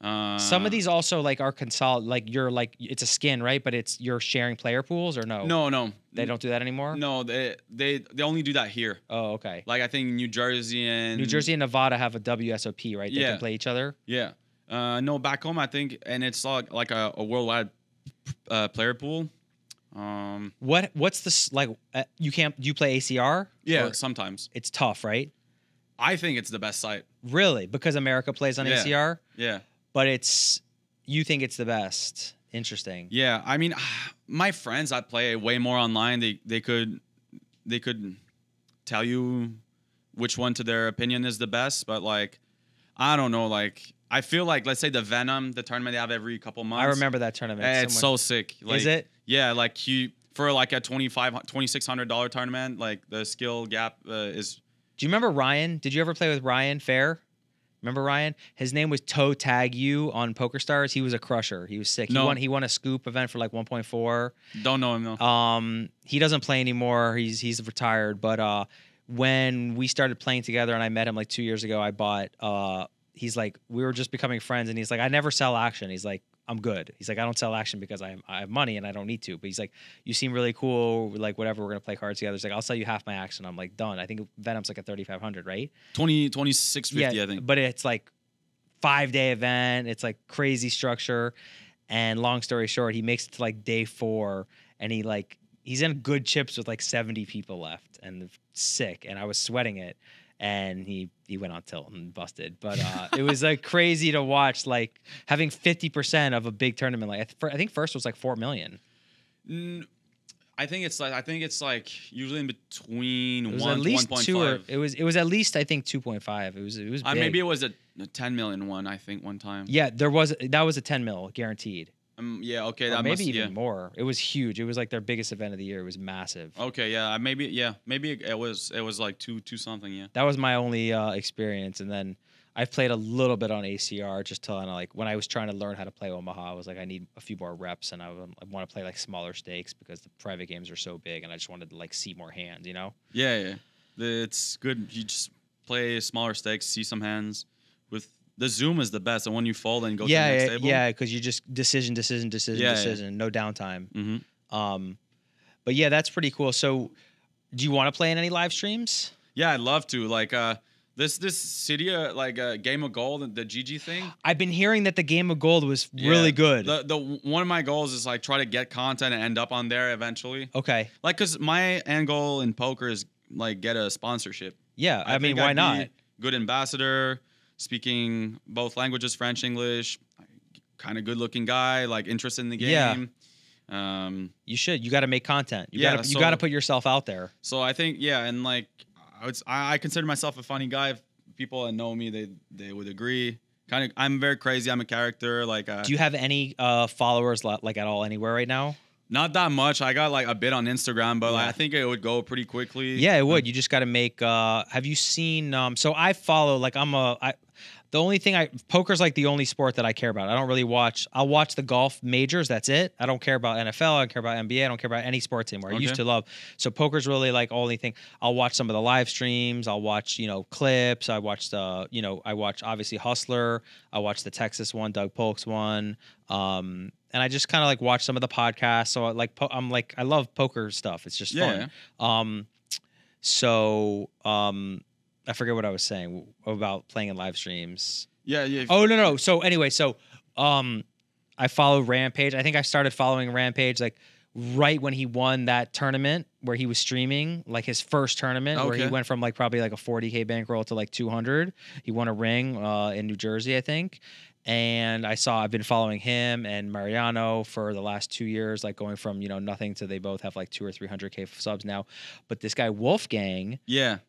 Some of these also like are like you're like it's a skin, right? But you're sharing player pools or no? No. They don't do that anymore? No, they only do that here. Oh, okay. Like I think New Jersey and Nevada have a WSOP, right? They Yeah. can play each other. Yeah. No, back home I think, and it's like a worldwide player pool. What's this like? Do you play ACR? Yeah, Or sometimes. it's tough, right? I think it's the best site. Really, because America plays on Yeah. ACR, Yeah. but you think it's the best. Interesting. Yeah, I mean, my friends that play way more online, they could tell you which one to their opinion is the best, but like I don't know, like I feel like let's say the Venom, the tournament they have every couple months. I remember that tournament. It's so sick. Like, Is it? Yeah, like for like a $2,600 tournament, like the skill gap is. Do you remember Ryan? Did you ever play with Ryan Fair? Remember Ryan? His name was Toe Tag You on PokerStars. He was a crusher. He was sick. No. He won a scoop event for like 1.4. Don't know him though. He doesn't play anymore. He's retired. But when we started playing together and I met him like 2 years ago, I bought. He's like, we were just becoming friends, and he's like, I never sell action. He's like, I'm good. He's like, I don't sell action because I have money and I don't need to. But he's like, you seem really cool. Like whatever, we're gonna play cards together. He's like, I'll sell you half my action. I'm like, done. I think Venom's like a 3,500, right? 2650, I think. But it's like 5-day event. It's like crazy structure. And long story short, he makes it to like day 4, and he's in good chips with like 70 people left, and sick. And I was sweating it. And he went on tilt and busted, but it was like crazy to watch, like having 50% of a big tournament. Like I think first was like 4 million. I think it's like usually in between It was 1 at to least 1.5. 2 or it was at least I think 2.5. It was big. Maybe it was a 10 million one. I think one time. Yeah, that was a 10 mil guaranteed. Yeah. Okay. Or That maybe must, even yeah. more. It was huge. It was like their biggest event of the year. It was massive. Okay. Yeah. Maybe. Yeah. Maybe it was like two something. Yeah. That was my only experience, and then I've played a little bit on ACR just to like when I was trying to learn how to play Omaha. I was like, I need a few more reps, and I want to play like smaller stakes because the private games are so big, and I just wanted to like see more hands, you know? Yeah. It's good. You just play smaller stakes, see some hands. With the Zoom is the best, and when you fold and go to the next table. Yeah, because you just decision, no downtime. Mm-hmm. But yeah, that's pretty cool. So, do you want to play in any live streams? Yeah, I'd love to. Like this city Game of Gold, the GG thing. I've been hearing that the Game of Gold was really good. The one of my goals is like try to get content and end up on there eventually. Okay. Like, cause my end goal in poker is like get a sponsorship. Yeah, I mean, think why I'd not? be good ambassador, speaking both languages, French, English. Kind of good looking guy, like interested in the game. Yeah. You should. You got to make content. You Yeah, got to put yourself out there. So I think and like I consider myself a funny guy. If people that know me, they would agree. I'm very crazy. I'm a character. Like, do you have any followers like at all anywhere right now? Not that much. I got like a bit on Instagram, but Yeah. I think it would go pretty quickly. Yeah, it would. You just got to make. Have you seen? So I follow. Like the only thing poker's like the only sport that I care about. I don't really watch. I'll watch the golf majors. That's it. I don't care about NFL. I don't care about NBA. I don't care about any sports anymore. I used to love. So poker's really like only thing. I'll watch some of the live streams. I'll watch clips. I watch obviously Hustler. I watch the Texas one, Doug Polk's one. And I just kind of like watch some of the podcasts. So I love poker stuff. It's just fun. Yeah. I forget what I was saying about playing in live streams. Yeah. Oh, no. So anyway, I follow Rampage. I think I started following Rampage like right when he won that tournament where he was streaming, like his first tournament where he went from like probably like a 40K bankroll to like 200. He won a ring in New Jersey, I think. and I've been following him and Mariano for the last 2 years, like going from, nothing to they both have like 2 or 300K subs now. But this guy Wolfgang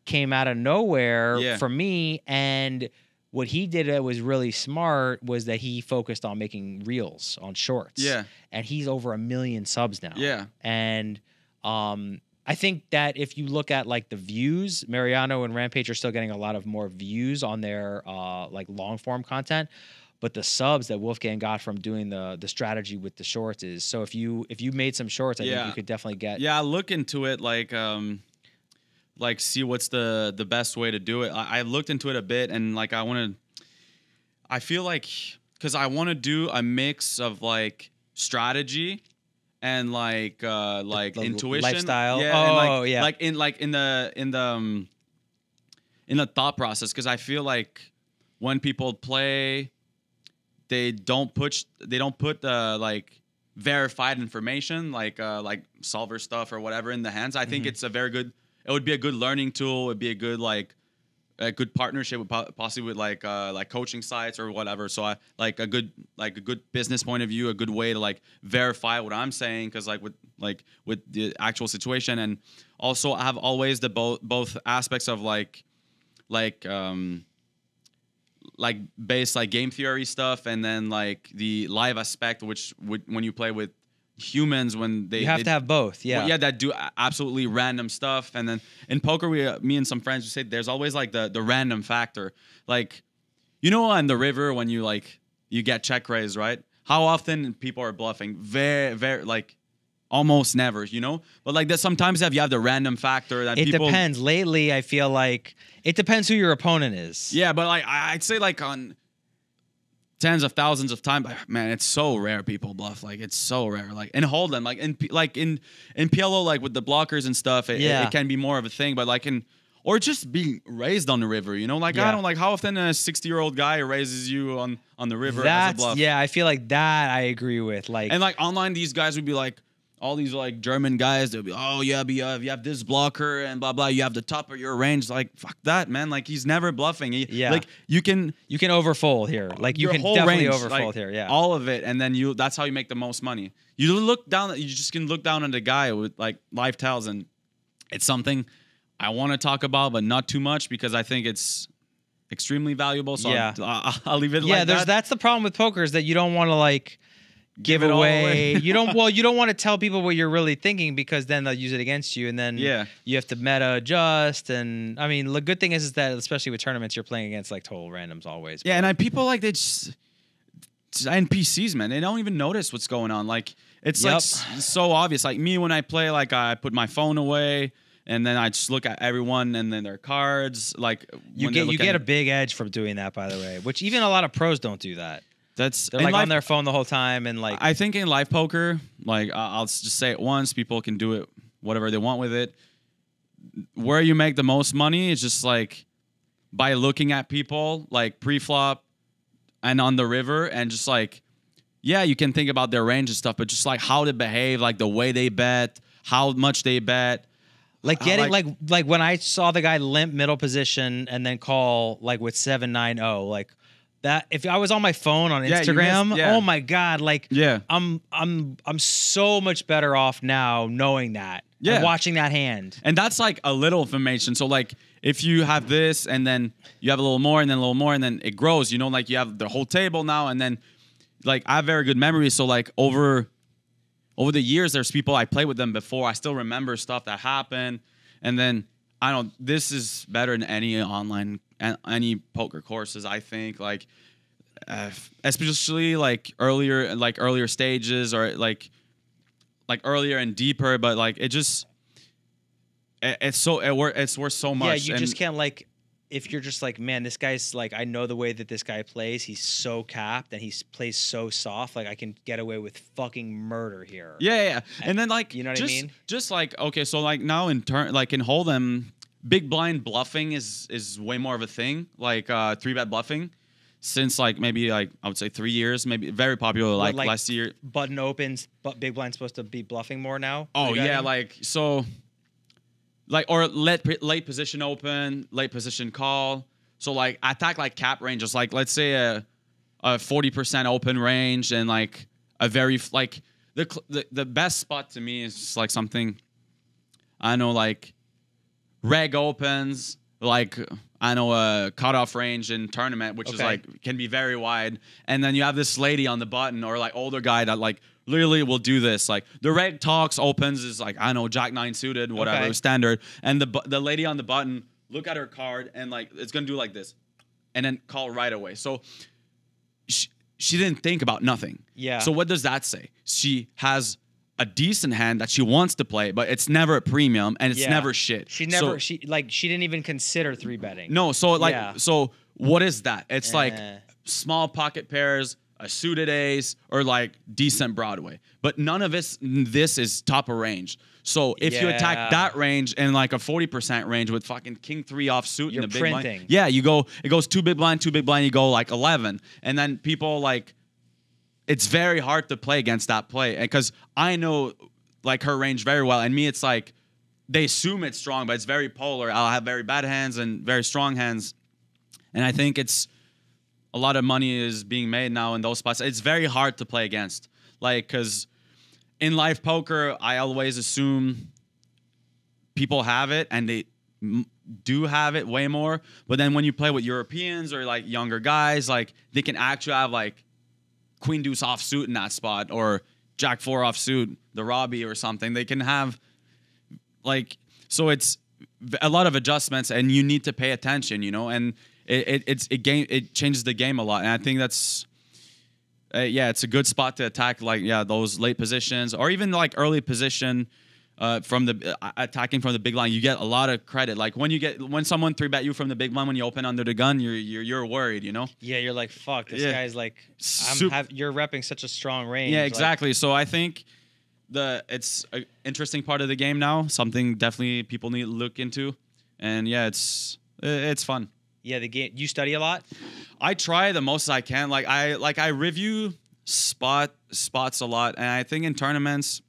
came out of nowhere for me, and what he did that was really smart was that he focused on making reels on shorts. Yeah. And he's over 1 million subs now. Yeah. And I think that if you look at like the views, Mariano and Rampage are still getting a lot of more views on their like long form content. But the subs that Wolfgang got from doing the strategy with the shorts is, so if you made some shorts, I think you could definitely get. Yeah, look into it, like see what's the best way to do it. I looked into it a bit, and like I feel like, because I want to do a mix of like strategy and like the intuition, lifestyle. Like in the thought process, because I feel like when people play, they don't put like verified information like solver stuff or whatever in the hands. I think it's it would be a good learning tool. It'd be a good a good partnership with possibly with like coaching sites or whatever. So I like a good business point of view, a good way to like verify what I'm saying, because with the actual situation. And also I have always the both aspects of like base like game theory stuff, and then like the live aspect, which when you play with humans, when you have to have both. That do absolutely random stuff. And then in poker, me and some friends would say there's always like the random factor, like on the river when you get check raised, right? How often people are bluffing? Very, very like almost never, but like that sometimes you have the random factor that it depends. Lately I feel like it depends who your opponent is. Yeah, but like I'd say like on tens of thousands of times, man, it's so rare people bluff. Like it's so rare. Like in Hold'em, like in PLO, like with the blockers and stuff, it can be more of a thing. But like or just being raised on the river, I don't like how often a 60-year-old guy raises you on the river as a bluff. Yeah, I feel like that I agree with. Like, and like online, these guys would be like, all these like German guys, they'll be, oh yeah, but you have this blocker and blah blah. You have the top of your range. Like fuck that, man. Like he's never bluffing. Like you can overfold here. Like you can definitely overfold here. Yeah, all of it, and then that's how you make the most money. You look down. You just can look down on the guy with like live tells, and it's something I want to talk about, but not too much, because I think it's extremely valuable. So I'll leave it. Yeah, that's the problem with poker, is that you don't want to like give it away. You don't want to tell people what you're really thinking, because then they'll use it against you, and then you have to meta adjust. And I mean, the good thing is that especially with tournaments, you're playing against like total randoms always. Yeah, and people like they just NPCs, man. They don't even notice what's going on. Like it's like so obvious. Like me, when I play, like I put my phone away, and then I just look at everyone and then their cards. Like you get a big edge from doing that, by the way. Which even a lot of pros don't do that. They're like on their phone the whole time, and like I think in live poker, like I'll just say it once, people can do it whatever they want with it. Where you make the most money is just like by looking at people like pre-flop and on the river, and just like you can think about their range and stuff, but just like how they behave, like the way they bet, how much they bet. Like getting like when I saw the guy limp middle position and then call like with 7-9-0, like that, if I was on my phone on Instagram, oh my God, like I'm so much better off now knowing that. And watching that hand. And that's like a little information. So like if you have this and then you have a little more and then a little more and then it grows, like you have the whole table now, and then like I have very good memory. So like over the years, there's people I played with them before. I still remember stuff that happened. And then this is better than any online, any poker courses, I think. Like, especially like earlier stages, or like earlier and deeper. But like it's worth so much. Yeah, you just can't like. If you're just like, man, this guy's like, I know the way that this guy plays. He's so capped and he plays so soft. Like I can get away with fucking murder here. Yeah. And then like, you know what I mean? Just like, okay, so like now in Hold'em, big blind bluffing is way more of a thing. Like 3-bet bluffing, since like maybe like I would say 3 years, maybe very popular like last year. Button opens, but big blind's supposed to be bluffing more now. Oh yeah, like so. Like, or late position open, late position call. So like attack like cap ranges. Like let's say a 40% open range and like a very like the best spot to me is like something I know like reg opens, like I know a cutoff range in tournament, which is like can be very wide, and then you have this lady on the button or like older guy that like literally will do this. Like the reg talks opens is like I know Jack 9 suited, whatever standard, and the lady on the button look at her card and like it's gonna do like this, and then call right away. So she didn't think about nothing. Yeah. So what does that say? She has a decent hand that she wants to play, but it's never a premium and it's never shit. She never she didn't even consider 3-betting. No, so like so what is that? It's like small pocket pairs, a suited ace, or like decent Broadway. But none of this is top of range. So if you attack that range in like a 40% range with fucking king 3 offsuit in the big blind, yeah, it goes 2 big blind, you go like 11, and then people like. It's very hard to play against that play because I know like her range very well, and me it's like they assume it's strong, but it's very polar. I'll have very bad hands and very strong hands, and I think it's a lot of money is being made now in those spots. It's very hard to play against, like because in live poker I always assume people have it and they do have it way more, but then when you play with Europeans or like younger guys, like they can actually have like Queen Deuce offsuit in that spot or Jack 4 offsuit, the Robbie or something. They can have like, so it's a lot of adjustments and you need to pay attention, you know, and it changes the game a lot. And I think that's, it's a good spot to attack like, those late positions or even like early position from the attacking from the big line. You get a lot of credit. Like when someone 3-bet you from the big line when you open under the gun, you're worried, you know? Yeah, you're like, fuck, this guy's like, you're repping such a strong range. Yeah, exactly. Like, so I think it's an interesting part of the game now. Something definitely people need to look into, and it's fun. Yeah, the game. You study a lot. I try the most I can. I review spots a lot, and I think in tournaments.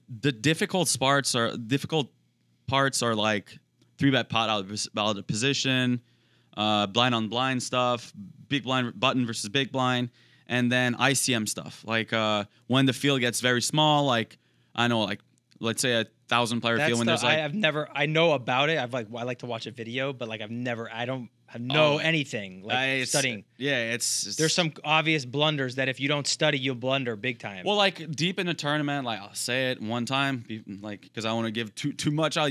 The difficult parts are like 3-bet pot out of position, blind on blind stuff, big blind button versus big blind, and then ICM stuff. Like when the field gets very small, like I know, like let's say 1,000 player field when there's like I know about it. I like to watch a video, but like I don't know anything like studying. Yeah, there's some obvious blunders that if you don't study, you'll blunder big time. Well, like deep in a tournament, like I'll say it one time, like because I want to give too much out.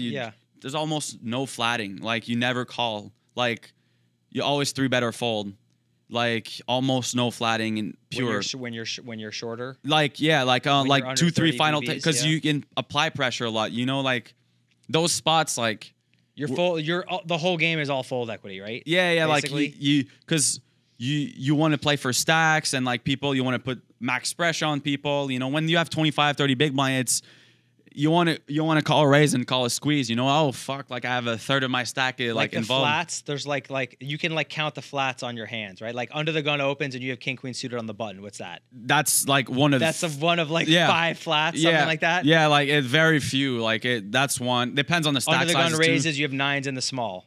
There's almost no flatting. Like you never call. Like you always 3-bet or fold. Like almost no flatting in pure. When you're shorter. Like like 2-3 final because you can apply pressure a lot. You know, like those spots like. The whole game is all fold equity, right? Yeah, basically. like you because you want to play for stacks and like people you want to put max pressure on people. You know, when you have 25, 30 big blind, it's you want to call a raise and call a squeeze. You know, oh fuck, like I have a third of my stack like involved. The flats, there's like you can like count the flats on your hands, right? Like under the gun opens and you have king queen suited on the button. What's that? That's like one of 5 flats, something like that. Yeah, like it's very few. Like that's one. Depends on the stack under the gun raises, too. you have 9s in the small.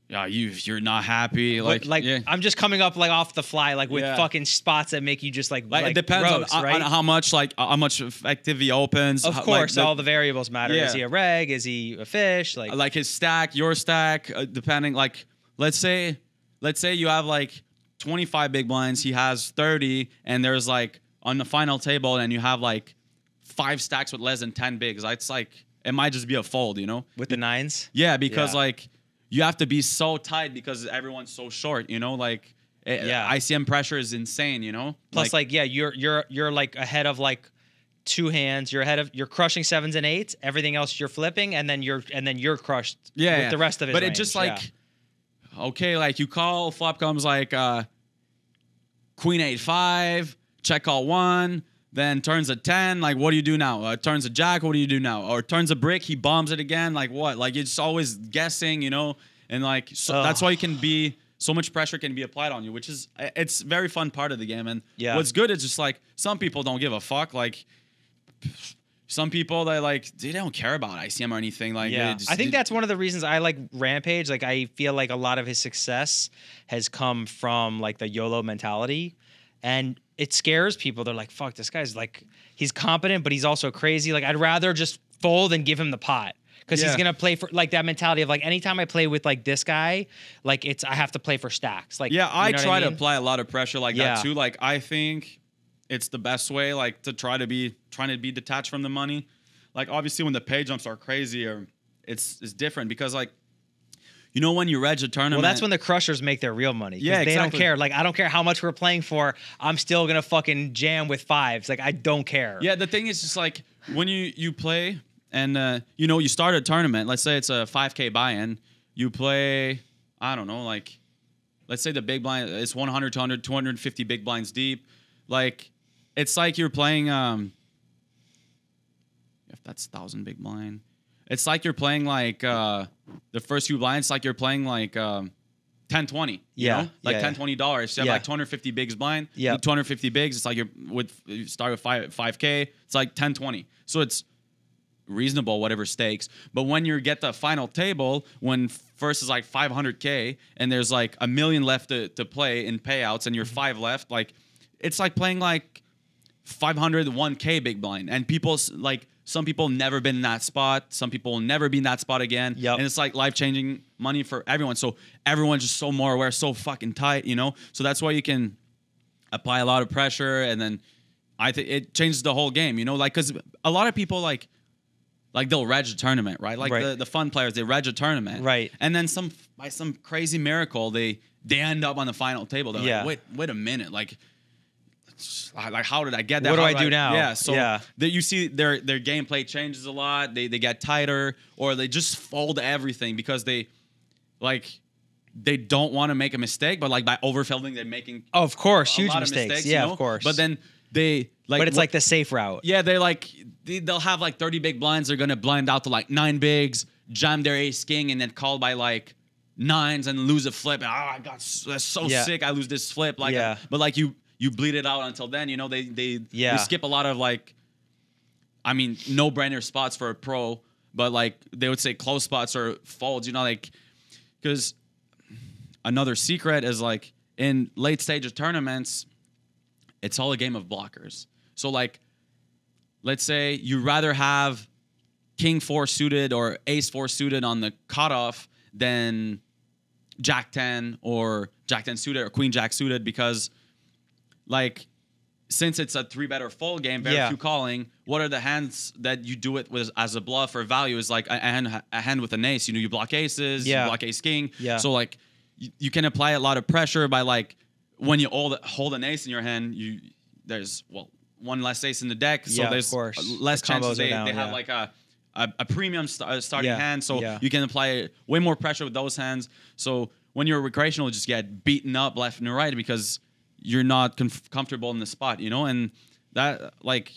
Yeah, you're not happy. I'm just coming up like off the fly, like with fucking spots that make you just like it depends gross, on how much effective he opens. Of course, all the variables matter. Yeah. Is he a reg? Is he a fish? Like his stack, your stack, depending. Like let's say you have like 25 big blinds, he has 30, and there's like on the final table, and you have like 5 stacks with less than 10 bigs. It's like it might just be a fold, you know, with the 9s. Yeah, because like. You have to be so tight because everyone's so short, you know. Like, ICM pressure is insane, you know. Plus, you're like ahead of like 2 hands. You're crushing 7s and 8s. Everything else you're flipping, and then you're crushed. With the rest of his But range. It's just like, okay, like you call, flop comes like Queen 8-5, check call 1. Then turns a 10, like what do you do now? Turns a jack, what do you do now? Or turns a brick, he bombs it again, like what? Like it's always guessing, you know? And like that's why you can be so much pressure can be applied on you, which is it's very fun part of the game. And what's good is just like some people don't give a fuck. Like some people that like they don't care about ICM or anything. Like, Yeah, they just, I think that's one of the reasons I like Rampage. Like, I feel like a lot of his success has come from like the YOLO mentality, and it scares people. They're like, "Fuck, this guy's like, he's competent, but he's also crazy." Like, I'd rather just fold and give him the pot because he's gonna play for like that mentality of like, anytime I play with like this guy, like I have to play for stacks. Like, yeah, I you know what try mean? to apply a lot of pressure like Yeah. that too. Like, I think it's the best way, like, to trying to be detached from the money. Like, obviously, when the pay jumps are crazy, or it's different because, like, you know, when you reg a tournament. Well, that's when the crushers make their real money. Yeah, They don't exactly. care. Like, I don't care how much we're playing for. I'm still gonna fucking jam with fives. Like, I don't care. Yeah, the thing is just like when you play and you know, you start a tournament. Let's say it's a 5K buy-in. You play, I don't know, like, let's say the big blind is 100, 200, 250 big blinds deep. Like, it's like you're playing if that's 1,000 big blind. It's like you're playing like the first few blinds, like you're playing like 10, 20. You Yeah, know? Like yeah, $10, $20. You have yeah. like 250 bigs blind. Yeah. 250 bigs. It's like you start with 5K. It's like 10, 20. So it's reasonable, whatever stakes. But when you get the final table, when first is like 500K and there's like a million left to play in payouts and you're 5 left, like it's like playing like 500 1K big blind. And people like, some people never been in that spot. Some people will never be in that spot again. Yep. And it's like life-changing money for everyone. So everyone's just so more aware, so fucking tight, you know? So that's why you can apply a lot of pressure, and then I think it changes the whole game, you know? Like, because a lot of people, like they'll reg a tournament, right? Like Right. the fun players, they reg a tournament. Right. And then by some crazy miracle, they end up on the final table. They're Yeah. like, wait a minute. Like, how did I get that? What do How I do now? Yeah, so Yeah. you see their gameplay changes a lot. They get tighter, or they just fold everything because they don't want to make a mistake, but like by overfolding, they're making Oh, of course, a huge lot of mistakes. mistakes. Yeah, you know? of course. But then they like, but it's like the safe route. yeah, they'll have like 30 big blinds. They're gonna blind out to like 9 bigs, jam their ace king, and then call by like 9s and lose a flip. I got that's so Yeah. sick. I lose this flip. Like, Yeah. but like you bleed it out until then. You know, they skip a lot of like, I mean, no brainer spots for a pro, but like they would say close spots or folds. You know, like, because another secret is like in late stage of tournaments, it's all a game of blockers. So like, let's say you rather have King 4 suited or Ace 4 suited on the cutoff than Jack 10 or Jack 10 suited or Queen Jack suited, because like, since it's a 3-bet or fold game, very few calling. What are the hands that you do it with as a bluff or value? Is like a hand with an ace. You know, you block aces, you block ace king. Yeah. So like, you can apply a lot of pressure by like, when you hold an ace in your hand, there's one less ace in the deck, so Yeah, there's of course. less The chances combos are they down, have yeah. like a premium starting Yeah, hand. So yeah. you can apply way more pressure with those hands. So when you're recreational, you just get beaten up left and right because you're not comfortable in the spot, you know? And that, like,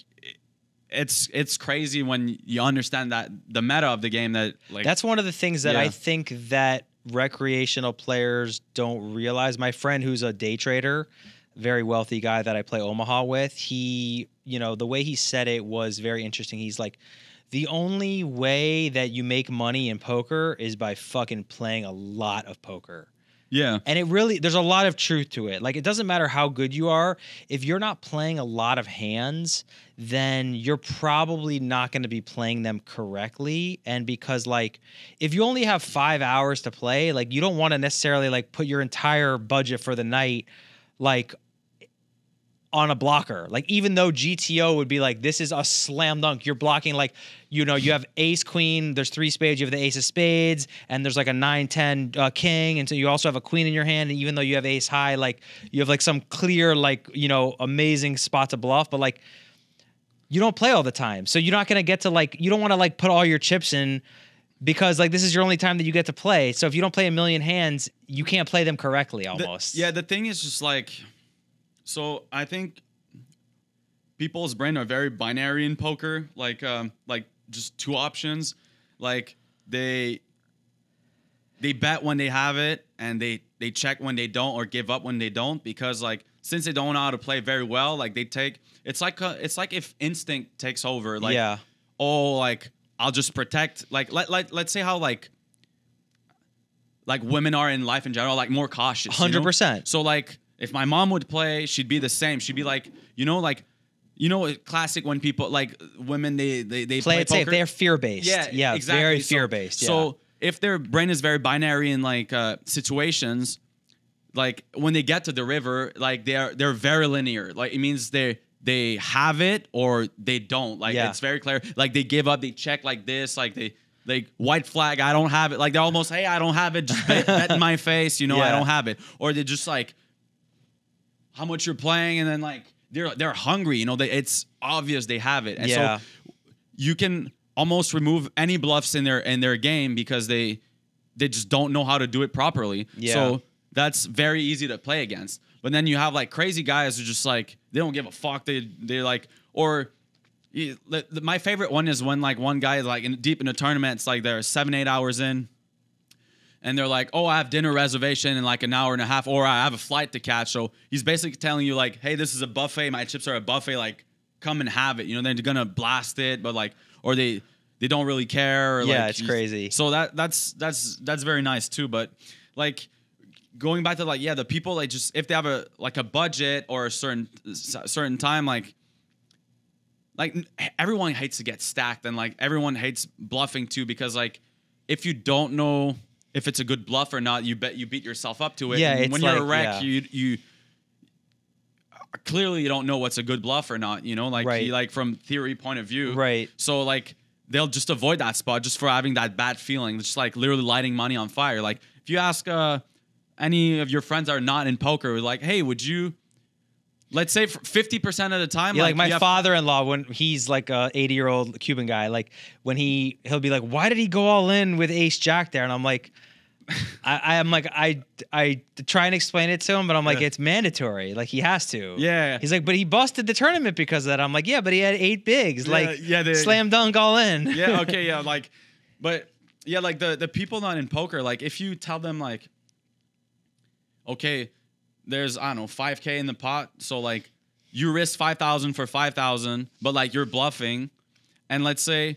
it's crazy when you understand that the meta of the game, that like, That's one of the things that Yeah. I think that recreational players don't realize. My friend who's a day trader, very wealthy guy that I play Omaha with, he, you know, the way he said it was very interesting. He's like, the only way that you make money in poker is by fucking playing a lot of poker. yeah. And it really, there's a lot of truth to it. Like, it doesn't matter how good you are. If you're not playing a lot of hands, then you're probably not going to be playing them correctly. And because, like, if you only have 5 hours to play, like, you don't want to necessarily, like, put your entire budget for the night, like, on a blocker. Like, even though GTO would be like, this is a slam dunk, you're blocking, like, you know, you have ace queen, there's 3 spades, you have the ace of spades, and there's like a 9-10 king, and so you also have a queen in your hand, and even though you have ace high, like, you have like some clear, like, you know, amazing spot to bluff, but like, you don't play all the time, so you're not gonna get to, like, you don't want to like put all your chips in, because like, this is your only time that you get to play. So if you don't play a million hands, you can't play them correctly almost. The thing is just like, so I think people's brain are very binary in poker, like just 2 options. Like they bet when they have it, and they check when they don't, or give up when they don't, because like, since they don't know how to play very well, like it's like if instinct takes over, like, Yeah. oh, like I'll just protect, like let's say how like women are in life in general, like more cautious. 100%. So like if my mom would play, she'd be the same. She'd be like, classic when people like women they Play it safe. poker. They're fear based. Yeah, exactly. Very fear based. So if their brain is very binary in like situations, like when they get to the river, like they're very linear. Like it means they have it or they don't. Like it's very clear. Like they give up, they check like this, like they like white flag, I don't have it. Like they're almost, hey, I don't have it. Just bet in my face, I don't have it. Or they're just like, how much you're playing, and then like they're hungry. It's obvious they have it. And so you can almost remove any bluffs in their game because they just don't know how to do it properly. Yeah. So that's very easy to play against. But then you have like crazy guys who just like they don't give a fuck. They're like, or my favorite one is when like one guy is like deep in a tournament. It's like they're 7-8 hours in, and they're like, oh, I have dinner reservation in like an hour and a half, or I have a flight to catch. So he's basically telling you like, hey, this is a buffet. My chips are a buffet. Like, come and have it. They're gonna blast it, but like, or they don't really care. Or it's crazy. So that's very nice too. But like going back to like, the people like just if they have a budget or a certain time, like everyone hates to get stacked, and like everyone hates bluffing too, because like if you don't know if it's a good bluff or not, you beat yourself up to it. Yeah, and when you're a wreck, yeah. you clearly you don't know what's a good bluff or not. Right. Like from theory point of view. Right. So like they'll just avoid that spot just for having that bad feeling, just like literally lighting money on fire. Like if you ask any of your friends that are not in poker, like, hey, would you? Let's say for 50% of the time, like my father-in-law, when he's like a 80-year-old Cuban guy, like when he'll be like, why did he go all in with ace jack there? And I'm like, I try and explain it to him, but I'm like, it's mandatory. Like he has to. Yeah. He's like, but he busted the tournament because of that. I'm like, yeah, but he had 8 bigs. Like slam dunk all in. Yeah. Okay. Yeah. Like, but yeah, like the people not in poker, like if you tell them like, okay, there's, I don't know, 5K in the pot. So like you risk 5,000 for 5,000, but like you're bluffing. And let's say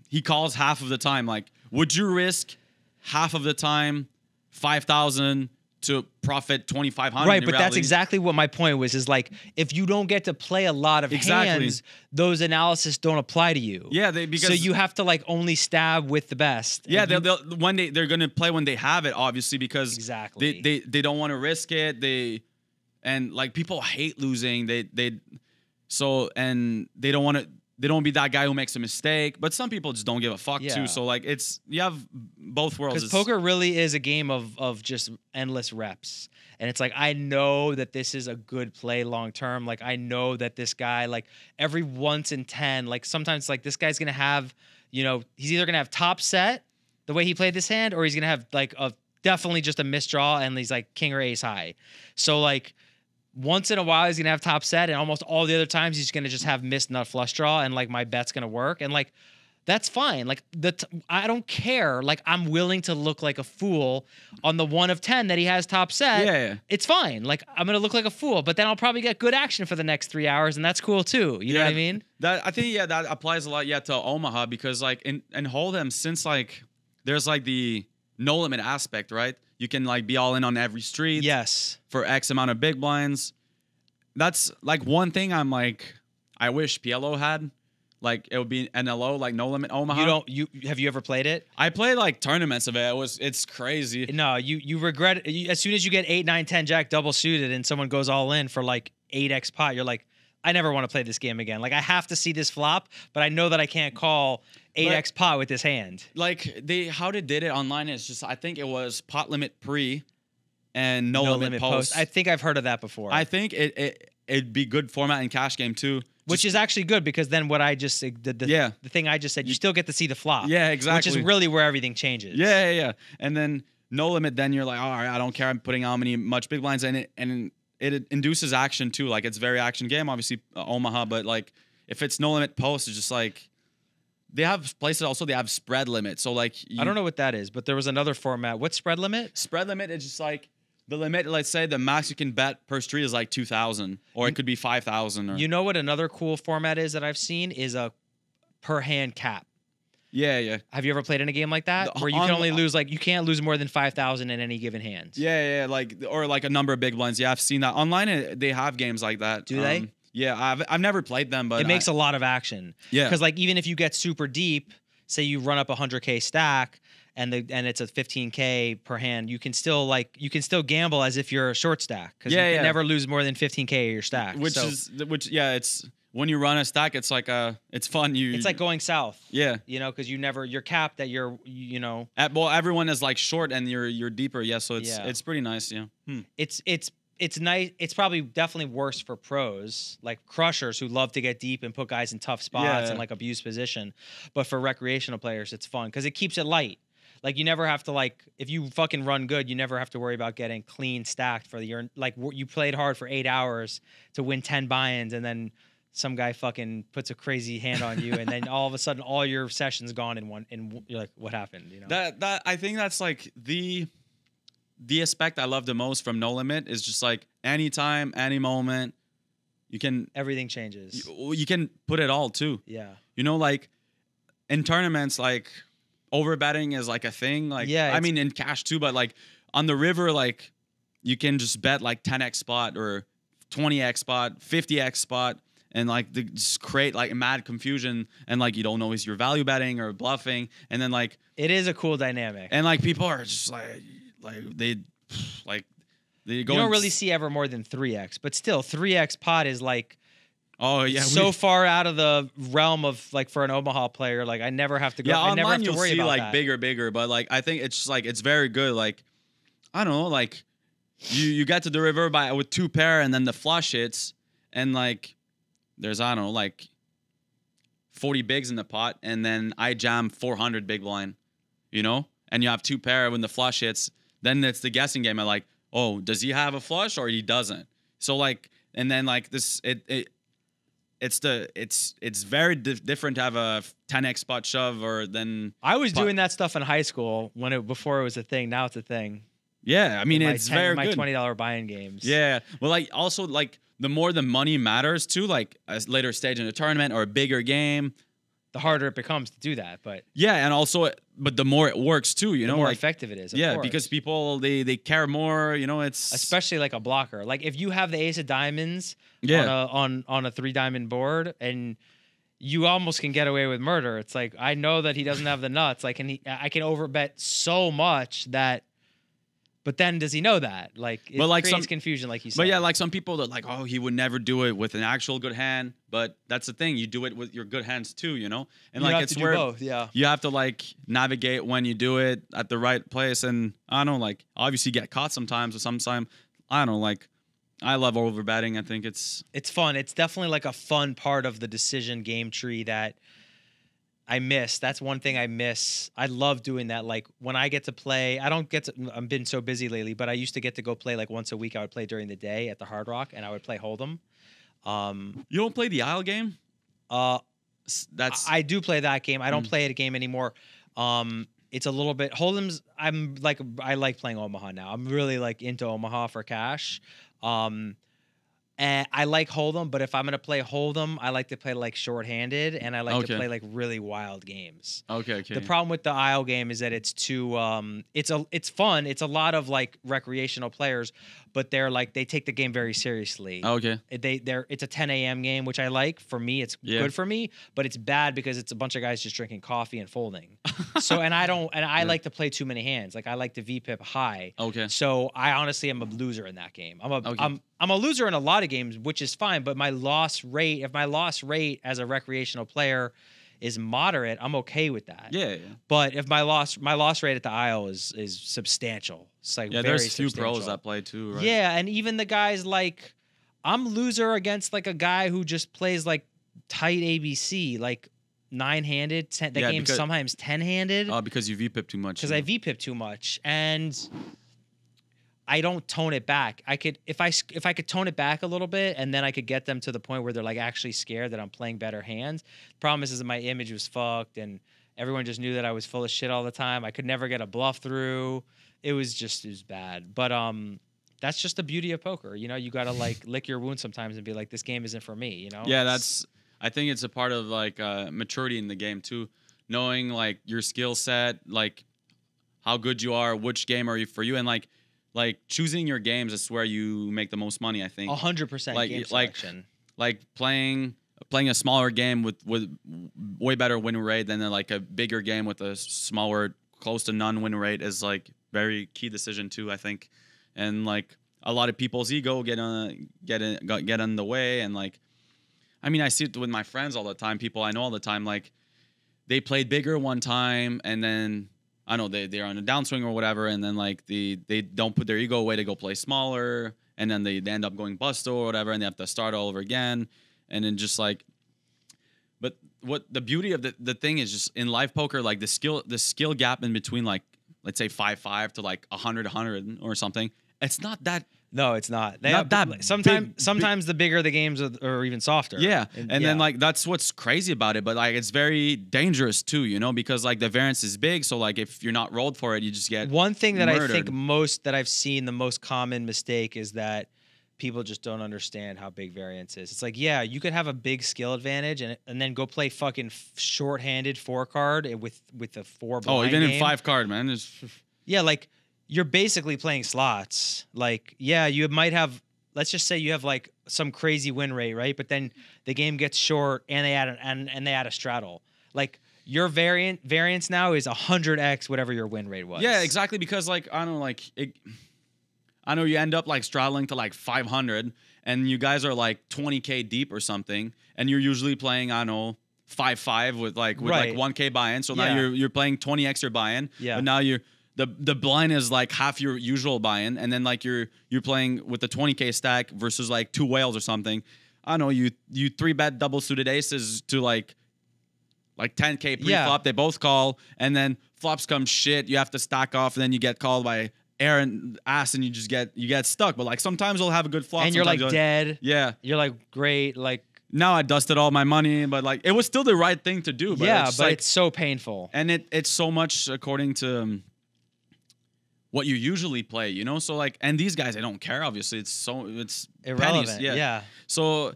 he calls half of the time. Like, would you risk half of the time 5,000 to profit 2,500? Right, but that's exactly what my point was, is like if you don't get to play a lot of hands, those analysis don't apply to you. Yeah, because so you have to like only stab with the best. Yeah, they'll one day they're gonna play when they have it, obviously, because they don't want to risk it. And like people hate losing. They don't want to. They don't be that guy who makes a mistake, but some people just don't give a fuck too. So like you have both worlds. Because poker really is a game of just endless reps. And it's like, I know that this is a good play long term. Like I know that this guy, like every once in 10, like sometimes like this guy's gonna have, he's either gonna have top set the way he played this hand, or he's gonna have like definitely just a misdraw and he's like king or ace high. So like once in a while he's gonna have top set, and almost all the other times he's gonna just have missed nut flush draw, and like my bet's gonna work, and like that's fine. Like I don't care. Like I'm willing to look like a fool on the 1 of 10 that he has top set. Yeah. It's fine. Like I'm gonna look like a fool, but then I'll probably get good action for the next 3 hours, and that's cool too. You know what I mean? I think that applies a lot to Omaha, because like in Hold'em, since like there's like the no limit aspect, right? You can like be all in on every street. Yes. For X amount of big blinds. That's like one thing I'm like, I wish PLO had. Like it would be NLO, like no limit Omaha. Have you ever played it? I played like tournaments of it. It's crazy. No, you regret it. As soon as you get 8, 9, 10 jack double suited and someone goes all in for like 8x pot, you're like, I never want to play this game again. Like I have to see this flop, but I know that I can't call 8x pot with this hand. Like how they did it online is just, I think it was pot limit pre and no limit post. I think I've heard of that before. I think it'd be good format in cash game too. Which is actually good, because then what I just said, the thing I just said, you still get to see the flop. Yeah, exactly. Which is really where everything changes. Yeah. And then no limit, then you're like, all right, I don't care. I'm putting how much big blinds in it, and it induces action too. Like it's very action game, obviously Omaha, but like if it's no limit post, it's just like they have places also they have spread limit. So like I don't know what that is, but there was another format. What's spread limit? Spread limit is just like the limit. Let's say the max you can bet per street is like 2,000, or it could be 5,000. Or you know what another cool format is that I've seen is a per hand cap. Yeah, yeah. Have you ever played in a game like that where you can only lose you can't lose more than 5,000 in any given hand? Yeah, yeah, or like a number of big blinds. Yeah, I've seen that online. They have games like that. Do they? Yeah, I've never played them, but It makes a lot of action. Yeah. Because like even if you get super deep, say you run up a 100K stack and it's a 15K per hand, you can still gamble as if you're a short stack because you can never lose more than 15K of your stack. It's when you run a stack, it's like it's fun. It's like going south. Yeah. You know, because you're capped that well, everyone is like short and you're deeper. Yeah, so it's pretty nice. Yeah. It's nice. It's probably definitely worse for pros like crushers who love to get deep and put guys in tough spots and like abuse position. But for recreational players, it's fun because it keeps it light. Like you never have to if you fucking run good, you never have to worry about getting clean stacked for you played hard for 8 hours to win 10 buy-ins and then some guy fucking puts a crazy hand on you and then all of a sudden all your sessions gone and you're like, what happened? You know? That I think that's like the aspect I love the most from No Limit is just like anytime, any moment, everything changes. You can put it all too. Yeah. You know, like in tournaments, like over betting is like a thing. Like I mean in cash too, but like on the river, like you can just bet like 10x spot or 20x spot, 50x spot. And like just create like mad confusion and like you don't know if you're value betting or bluffing and then like it is a cool dynamic and like people are just they go. You don't really see ever more than 3x, but still 3x pot is like so far out of the realm of like for an Omaha player. Like I never have to go. Yeah, I never have to you'll worry see about like that. bigger, but like I think it's just like it's very good. Like I don't know, like you get to the river with 2 pair and then the flush hits and like. There's, I don't know, like 40 bigs in the pot, and then I jam 400 big blind, you know? And you have 2 pair when the flush hits. Then it's the guessing game. I'm like, oh, does he have a flush or he doesn't? So, like, and then, like, this, it's very different to have a 10x spot shove or then. I was doing that stuff in high school before it was a thing. Now it's a thing. Yeah, I mean, it's very good. My $20 buy-in games. Yeah. Well, like, also, like, the more the money matters too, like a later stage in a tournament or a bigger game, the harder it becomes to do that. But yeah, and also, but the more it works too, you know, the more like, effective it is. Yeah, because people they care more, you know. It's especially like a blocker. Like if you have the ace of diamonds on a 3 diamond board, and you almost can get away with murder. It's like I know that he doesn't have the nuts. Like, I can overbet so much that. But then does he know that? Like, it creates confusion, like you said. But yeah, like some people that like, oh, he would never do it with an actual good hand. But that's the thing. You do it with your good hands too, you know? And like it's where both, yeah. You have to like navigate when you do it at the right place. And I don't know, like obviously get caught sometimes or sometimes. I don't know, like I love overbetting. I think it's fun. It's definitely like a fun part of the decision game tree that I miss. That's one thing I miss. I love doing that. Like when I get to play, I've been so busy lately, but I used to get to go play like once a week. I would play during the day at the Hard Rock and I would play Hold'em. You don't play the Isle game? I do play that game. I don't play a game anymore. It's a little bit Hold'em's. I like playing Omaha now. I'm really like into Omaha for cash. And I like Hold'em, but if I'm gonna play Hold'em, I like to play like shorthanded, and I like to play like really wild games. Okay. The problem with the Isle game is that it's too. It's fun. It's a lot of like recreational players, but they take the game very seriously. Okay. It's a 10 a.m. game, which I like. For me, it's good for me, but it's bad because it's a bunch of guys just drinking coffee and folding. I like to play too many hands. Like I like to VPIP high. Okay. So I honestly am a loser in that game. I'm a loser in a lot of games, which is fine. But if my loss rate as a recreational player is moderate, I'm okay with that. Yeah. But if my loss rate at the Isle is substantial. It's like there's few pros that play too, right? Yeah, and even the guys like I'm loser against like a guy who just plays like tight ABC, like 9-handed. That game's sometimes 10-handed. Because you VPIP too much. Because I VPIP too much, and I don't tone it back. I could if I could tone it back a little bit, and then I could get them to the point where they're like actually scared that I'm playing better hands. Problem is that my image was fucked, and everyone just knew that I was full of shit all the time. I could never get a bluff through. It was bad. But that's just the beauty of poker. You know, you gotta like lick your wounds sometimes and be like, this game isn't for me. You know. Yeah, that's. I think it's a part of like maturity in the game too, knowing like your skill set, like how good you are, which game are you for you, and like choosing your games is where you make the most money. I think 100% like game like selection. like playing a smaller game with way better win rate than like a bigger game with a smaller, close to none win rate is like very key decision too, I think. And like a lot of people's ego get in the way, and like I mean I see it with my friends all the time, people I know all the time, like they played bigger one time and then I know they're on a downswing or whatever, and then like they don't put their ego away to go play smaller, and then they end up going bust or whatever, and they have to start all over again, and then just like. But what the beauty of the thing is just in live poker, like the skill gap in between like let's say 5-5 to like 100 or something, it's not that. No, it's not. Not that Sometimes the bigger the games are even softer. Yeah, and then like that's what's crazy about it. But like it's very dangerous too, you know, because like the variance is big. So like if you're not rolled for it, you just get one thing that murdered. I think that I've seen the most common mistake is that people just don't understand how big variance is. It's like, yeah, you could have a big skill advantage and then go play fucking shorthanded 4-card with a 4 blind even game. in 5-card, man. Yeah, like you're basically playing slots. Like, yeah, you might have, let's just say you have like some crazy win rate, right? But then the game gets short and they add a straddle. Like your variance now is 100x whatever your win rate was. Yeah, exactly. Because like I don't know, like I know you end up like straddling to like 500, and you guys are like 20K deep or something, and you're usually playing I don't know 5-5 with like 1K buy-in. So now you're playing 20x your buy-in. Yeah. But now you're the blind is like half your usual buy-in, and then like you're playing with the 20K stack versus like 2 whales or something. I don't know, you 3-bet double suited aces to like 10K pre-flop. They both call, and then flops come shit. You have to stack off, and then you get called by air and ass, and you get stuck. But like sometimes you'll have a good flop, and you're like dead. Yeah, you're like great. Like now I dusted all my money, but like it was still the right thing to do. But it's so painful, and it's so much according to what you usually play, you know. So like, and these guys, they don't care. Obviously, it's irrelevant. Pennies, yeah. So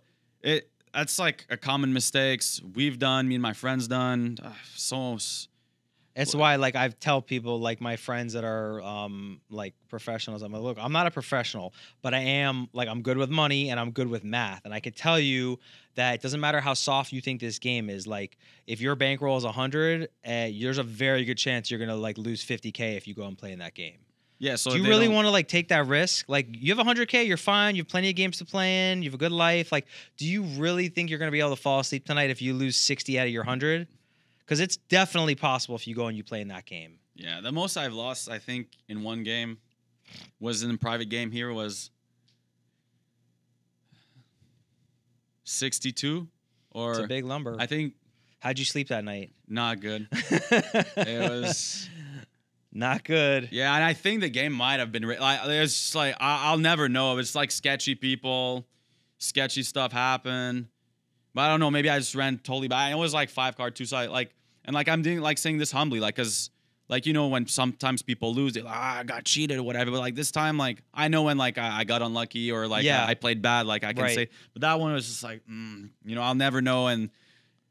that's like a common mistakes we've done. Me and my friends done. It's why, like, I tell people, like, my friends that are, like, professionals, I'm like, look, I'm not a professional, but I am, like, I'm good with money and I'm good with math. And I can tell you that it doesn't matter how soft you think this game is. Like, if your bankroll is 100, there's a very good chance you're going to, like, lose 50K if you go and play in that game. Yeah, so do you really want to like take that risk? Like you have 100K, you're fine. You have plenty of games to play in. You have a good life. Like, do you really think you're going to be able to fall asleep tonight if you lose 60 out of your 100? Because it's definitely possible if you go and you play in that game. Yeah, the most I've lost, I think, in one game was in a private game here was 62. Or it's a big number. I think. How'd you sleep that night? Not good. It was not good. Yeah, and I think the game might have been like it's like I'll never know. It's like sketchy people, sketchy stuff happen. But I don't know. Maybe I just ran totally by. It was like 5-card 2-side, like, and like I'm doing like saying this humbly, like, cause like you know when sometimes people lose, they're like, I got cheated or whatever. But like this time, like I know when like I got unlucky or like I played bad, like I can say. But that one was just like, you know, I'll never know, and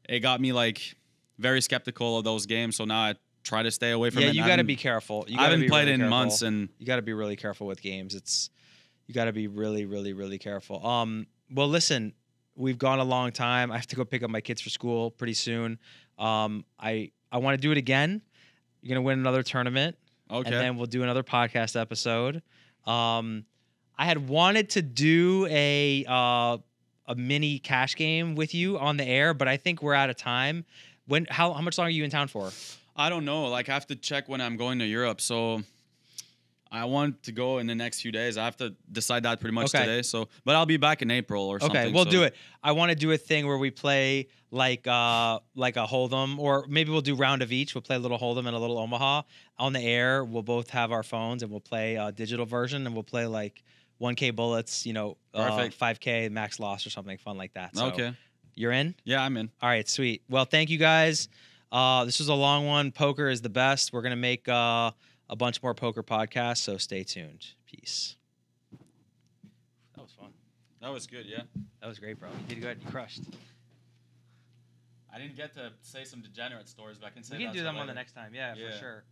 it got me like very skeptical of those games. So now I try to stay away from it. Yeah, you got to be careful. I haven't played in months, and you got to be really careful with games. You got to be really, really, really careful. Well, listen, we've gone a long time. I have to go pick up my kids for school pretty soon. I want to do it again. You're gonna win another tournament, okay, and then we'll do another podcast episode. I had wanted to do a mini cash game with you on the air, but I think we're out of time. How much longer are you in town for? I don't know. Like I have to check when I'm going to Europe. So I want to go in the next few days. I have to decide that pretty much today. So, but I'll be back in April or something. Okay, we'll do it. I want to do a thing where we play like a Hold'em, or maybe we'll do round of each. We'll play a little Hold'em and a little Omaha on the air. We'll both have our phones and we'll play a digital version, and we'll play like 1K bullets, 5K max loss or something fun like that. So okay. You're in? Yeah, I'm in. All right, sweet. Well, thank you guys. This was a long one. Poker is the best. We're going to make a bunch more poker podcasts, so stay tuned. Peace. That was fun. That was good, yeah. That was great, bro. You did good. You crushed. I didn't get to say some degenerate stories, but I can say We can that do them on later. the next time. Yeah, Yeah. for sure.